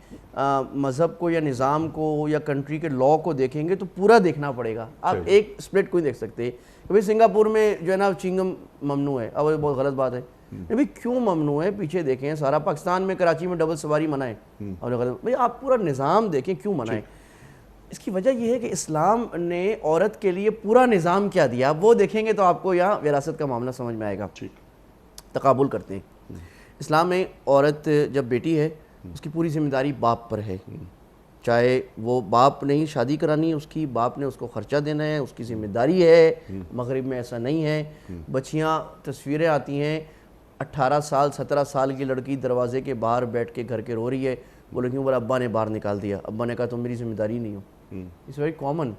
مذہب کو یا نظام کو یا کنٹری کے لاء کو دیکھیں گے تو پورا دیکھنا پڑے گا. آپ ایک سپلٹ کو نہیں دیکھ سکتے کہ بھئی سنگاپور میں جو ہے نا چنگم ممنوع ہے. اب یہ بہت غلط بات ہے. بھئی کیوں ممنوع ہے؟ پیچھے دیکھیں سارا پاکستان میں کراچی میں ڈبل سواری منع ہے، اور بھئی آپ پورا نظام دیکھیں کیوں منع ہے؟ اس کی وجہ یہ ہے کہ اسلام نے عورت کے لیے پورا نظام کیا دیا، وہ دیکھیں گے تو آپ کو یہاں وراثت کا معاملہ سمجھ میں آئے گا۔ تقابل کرتے ہیں، اسلام میں عورت جب بیٹی ہے اس کی پوری ذمہ داری باپ پر ہے، چاہے وہ باپ نہیں شادی کرانی ہے اس کی، باپ نے اس کو خرچہ دینا ہے، اس کی ذمہ داری ہے۔ مغرب میں ایسا نہیں ہے، بچیاں تصویریں آتی ہیں 18 سال 17 سال کی لڑکی دروازے کے باہر بیٹھ کے گھر کے رو رہی ہے، بولے کیوں؟ بولا ابا نے باہر نکال دیا، ابا نے کہا تم میری ذمہ داری نہیں ہو۔ اٹس ویری کامن،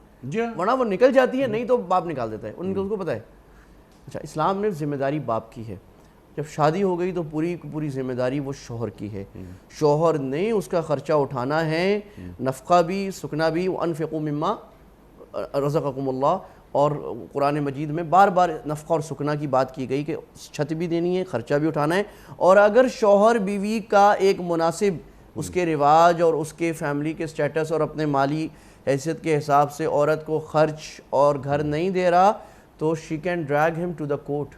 ورنہ وہ نکل جاتی ہے، نہیں تو باپ نکال دیتا ہے، ان کو پتہ ہے۔ اچھا، اسلام نے ذمہ داری باپ کی ہے، جب شادی ہو گئی تو پوری ذمہ داری وہ شوہر کی ہے، شوہر نے اس کا خرچہ اٹھانا ہے، نفقہ بھی سکنا بھی، وَأَنفِقُوا مِمَّا رَزَقَكُمُ اللَّهُ، اور قرآن مجید میں بار بار نفقہ اور سکنا کی بات کی گئی کہ چھت بھی دینی ہے، خرچہ بھی اٹھانا ہے، اور اگر شوہر بیوی کا ایک مناسب اس کے رواج اور اس کے فیملی کے سٹیٹس اور اپنے مالی حیثیت کے حساب سے عورت کو خرچ اور گھر نہیں دے رہا تو she can drag him to the court،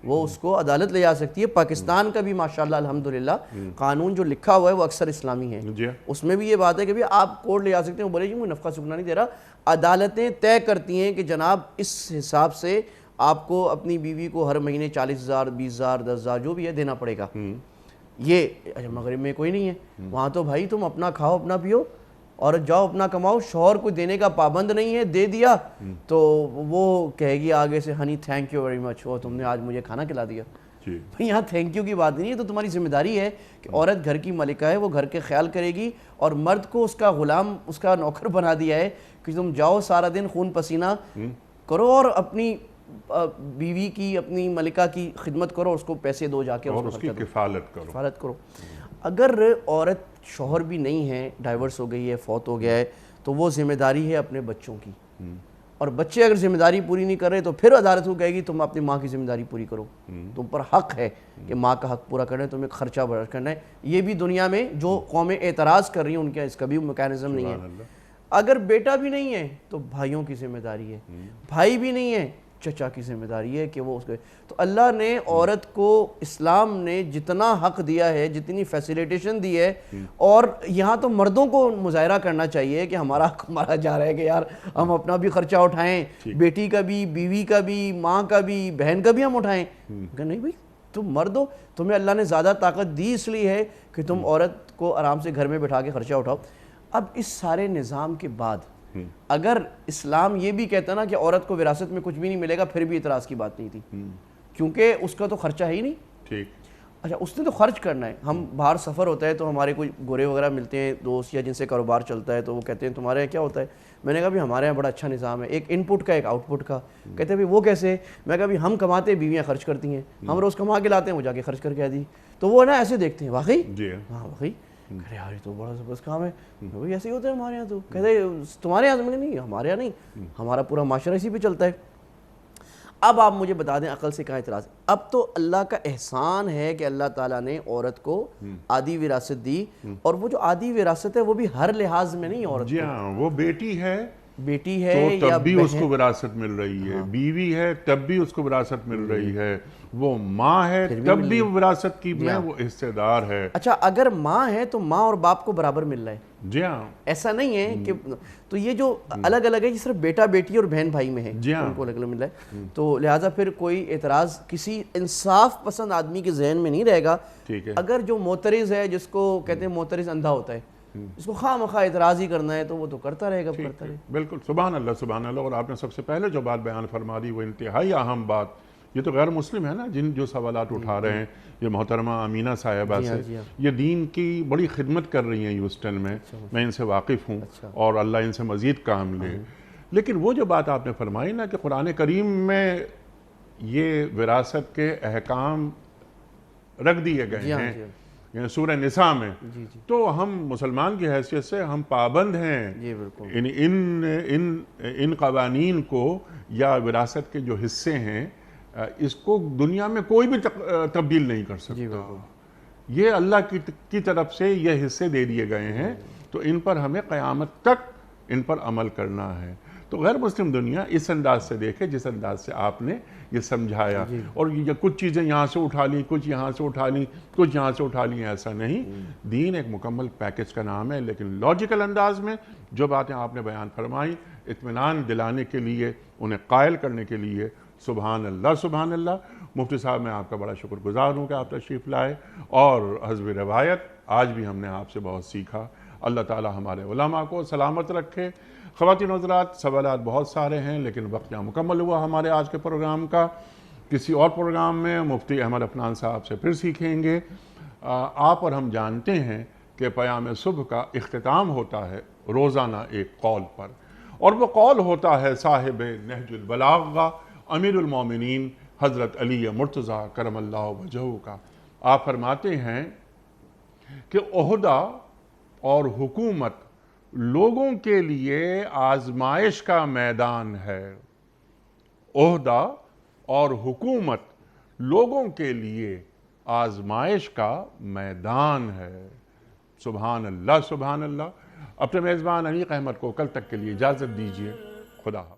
وہ اس کو عدالت لے جا سکتی ہے۔ پاکستان کا بھی ماشاءاللہ الحمدللہ قانون جو لکھا ہوا ہے وہ اکثر اسلامی ہے، اس میں بھی یہ بات ہے کہ آپ کورٹ لے جا سکتے ہیں، وہ بولے جی مجھے نفقہ سکنا نہیں دے رہا، عدالتیں طے کرتی ہیں کہ جناب اس حساب سے آپ کو اپنی بیوی کو ہر مہینے 40,000 20,000 10,000 جو بھی ہے دینا پڑے گا۔ یہ مغرب میں کوئی نہیں ہے، وہاں تو بھائی تم اپنا کھاؤ اپنا پیو اور جاؤ اپنا کماؤ، شوہر کو دینے کا پابند نہیں ہے، دے دیا تو وہ کہے گی آگے سے honey thank you very much, تم نے آج مجھے کھانا کھلا دیا۔ یہاں تھینک یو کی بات نہیں ہے، تو تمہاری ذمہ داری ہے کہ عورت گھر کی ملکہ ہے، وہ گھر کے خیال کرے گی، اور مرد کو اس کا غلام اس کا نوکر بنا دیا ہے کہ تم جاؤ سارا دن خون پسینہ کرو اور اپنی بیوی کی اپنی ملکہ کی خدمت کرو، اس کو پیسے دو جا کے اور اس کی کفالت کرو۔ اگر عورت شوہر بھی نہیں ہے، ڈائیورس ہو گئی ہے، فوت ہو گیا ہے، تو وہ ذمہ داری ہے اپنے بچوں کی، اور بچے اگر ذمہ داری پوری نہیں کر رہے تو پھر عدالت کو کہے گی تم اپنی ماں کی ذمہ داری پوری کرو، تم پر حق ہے کہ ماں کا حق پورا کرنا ہے، تمہیں خرچہ برداشت کرنا ہے۔ یہ بھی دنیا میں جو قومیں اعتراض کر رہی ہیں ان کے اس کا بھی میکانزم نہیں ہے۔ اگر بیٹا بھی نہیں ہے تو بھائیوں کی ذمہ داری ہے، بھائی بھی نہیں ہے چچا کی ذمہ داری ہے کہ وہ اس کے، تو اللہ نے عورت کو اسلام نے جتنا حق دیا ہے، جتنی فیسیلیٹیشن دی ہے، اور یہاں تو مردوں کو مظاہرہ کرنا چاہیے کہ ہمارا حق ہمارا جا رہا ہے کہ یار ہم اپنا بھی خرچہ اٹھائیں، بیٹی کا بھی، بیوی کا بھی، ماں کا بھی، بہن کا بھی ہم اٹھائیں۔ کہ نہیں بھائی تم مرد ہو، تمہیں اللہ نے زیادہ طاقت دی اس لیے ہے کہ تم عورت کو آرام سے گھر میں بٹھا کے خرچہ اٹھاؤ۔ اب اس سارے نظام کے بعد اگر اسلام یہ بھی کہتا نا کہ عورت کو وراثت میں کچھ بھی نہیں ملے گا، پھر بھی اعتراض کی بات نہیں تھی، کیونکہ اس کا تو خرچہ ہے ہی نہیں۔ اچھا اس نے تو خرچ کرنا ہے، ہم باہر سفر ہوتا ہے تو ہمارے کوئی گورے وغیرہ ملتے ہیں دوست یا جن سے کاروبار چلتا ہے، تو وہ کہتے ہیں تمہارے یہاں کیا ہوتا ہے؟ میں نے کہا بھی ہمارے یہاں بڑا اچھا نظام ہے، ایک ان پٹ کا ایک آؤٹ پٹ کا۔ کہتے ہیں بھی وہ کیسے؟ میں کہا بھی ہم کماتے ہیں، بیویاں خرچ کرتی ہیں، ہم روز کما کے لاتے ہیں، وہ جا کے خرچ کر کے آتی، تو وہ نا ایسے دیکھتے ہیں واقعی ہاں واقعی ارے یار یہ تو بڑا زبردست کام ہے، وہی ایسے ہی ہوتا ہے ہمارے یہاں، تو کہتے تمہارے یہاں نہیں، ہمارے یہاں نہیں، ہمارا پورا معاشرہ اسی پہ چلتا ہے۔ اب آپ مجھے بتا دیں عقل سے کہاں اعتراض؟ اب تو اللہ کا احسان ہے کہ اللہ تعالیٰ نے عورت کو آدھی وراثت دی، اور وہ جو آدھی وراثت ہے وہ بھی ہر لحاظ میں نہیں عورت جی ہاں، وہ بیٹی ہے تو تب بھی اس کو وراثت مل رہی ہے، بیوی ہے تب بھی اس کو وراثت مل رہی ہے، وہ ماں ہے تب بھی وراثت کی میں وہ حصے دار ہے۔ اچھا اگر ماں ہے تو ماں اور باپ کو برابر مل رہا ہے؟ جی ہاں، ایسا نہیں ہے کہ تو یہ جو الگ الگ ہے یہ صرف بیٹا بیٹی اور بہن بھائی میں ہے، ان کو الگ الگ مل رہا ہے، تو لہٰذا پھر کوئی اعتراض کسی انصاف پسند آدمی کے ذہن میں نہیں رہے گا۔ اگر جو معترض ہے، جس کو کہتے ہیں معترض اندھا ہوتا ہے، اس کو خواہ مخواہ اعتراض ہی کرنا ہے تو وہ تو کرتا رہے گا، کرتا رہے گا۔ بالکل، سبحان اللہ سبحان اللہ۔ اور آپ نے سب سے پہلے جو بات بیان فرما دی وہ انتہائی اہم بات، یہ تو غیر مسلم ہے نا جو سوالات اٹھا رہے ہیں، یہ محترمہ امینہ صاحبہ سے، یہ دین کی بڑی خدمت کر رہی ہیں ہیوسٹن میں ان سے واقف ہوں، اور اللہ ان سے مزید کام لے۔ لیکن وہ جو بات آپ نے فرمائی نا کہ قرآن کریم میں یہ وراثت کے احکام رکھ دیے گئے ہیں، یعنی سورہ نساء میں، تو ہم مسلمان کی حیثیت سے ہم پابند ہیں ان قوانین کو، یا وراثت کے جو حصے ہیں اس کو دنیا میں کوئی بھی تبدیل نہیں کر سکتا۔ یہ اللہ کی طرف سے یہ حصے دے دیے گئے ہیں، تو ان پر ہمیں قیامت تک ان پر عمل کرنا ہے۔ تو غیر مسلم دنیا اس انداز سے دیکھے جس انداز سے آپ نے یہ سمجھایا، اور یہ کچھ چیزیں یہاں سے اٹھا لیں، کچھ یہاں سے اٹھا لیں، کچھ یہاں سے اٹھا لیں، ایسا نہیں۔ دین ایک مکمل پیکج کا نام ہے، لیکن لاجیکل انداز میں جو باتیں آپ نے بیان فرمائی، اطمینان دلانے کے لیے، انہیں قائل کرنے کے لیے، سبحان اللہ سبحان اللہ۔ مفتی صاحب میں آپ کا بڑا شکر گزار ہوں کہ آپ تشریف لائے، اور حسب روایت آج بھی ہم نے آپ سے بہت سیکھا۔ اللہ تعالی ہمارے علماء کو سلامت رکھے۔ خواتین و حضرات، سوالات بہت سارے ہیں لیکن وقت یہاں مکمل ہوا ہمارے آج کے پروگرام کا۔ کسی اور پروگرام میں مفتی احمد عفنان صاحب سے پھر سیکھیں گے۔ آپ اور ہم جانتے ہیں کہ پیام صبح کا اختتام ہوتا ہے روزانہ ایک قول پر، اور وہ قول ہوتا ہے صاحب نہج البلاغہ امیر المومنین حضرت علی مرتضیٰ کرم اللہ وجہہ کا۔ آپ فرماتے ہیں کہ عہدہ اور حکومت لوگوں کے لیے آزمائش کا میدان ہے۔ عہدہ اور حکومت لوگوں کے لیے آزمائش کا میدان ہے۔ سبحان اللہ سبحان اللہ۔ اپنے میزبان انیق احمد کو کل تک کے لیے اجازت دیجیے۔ خدا حافظ۔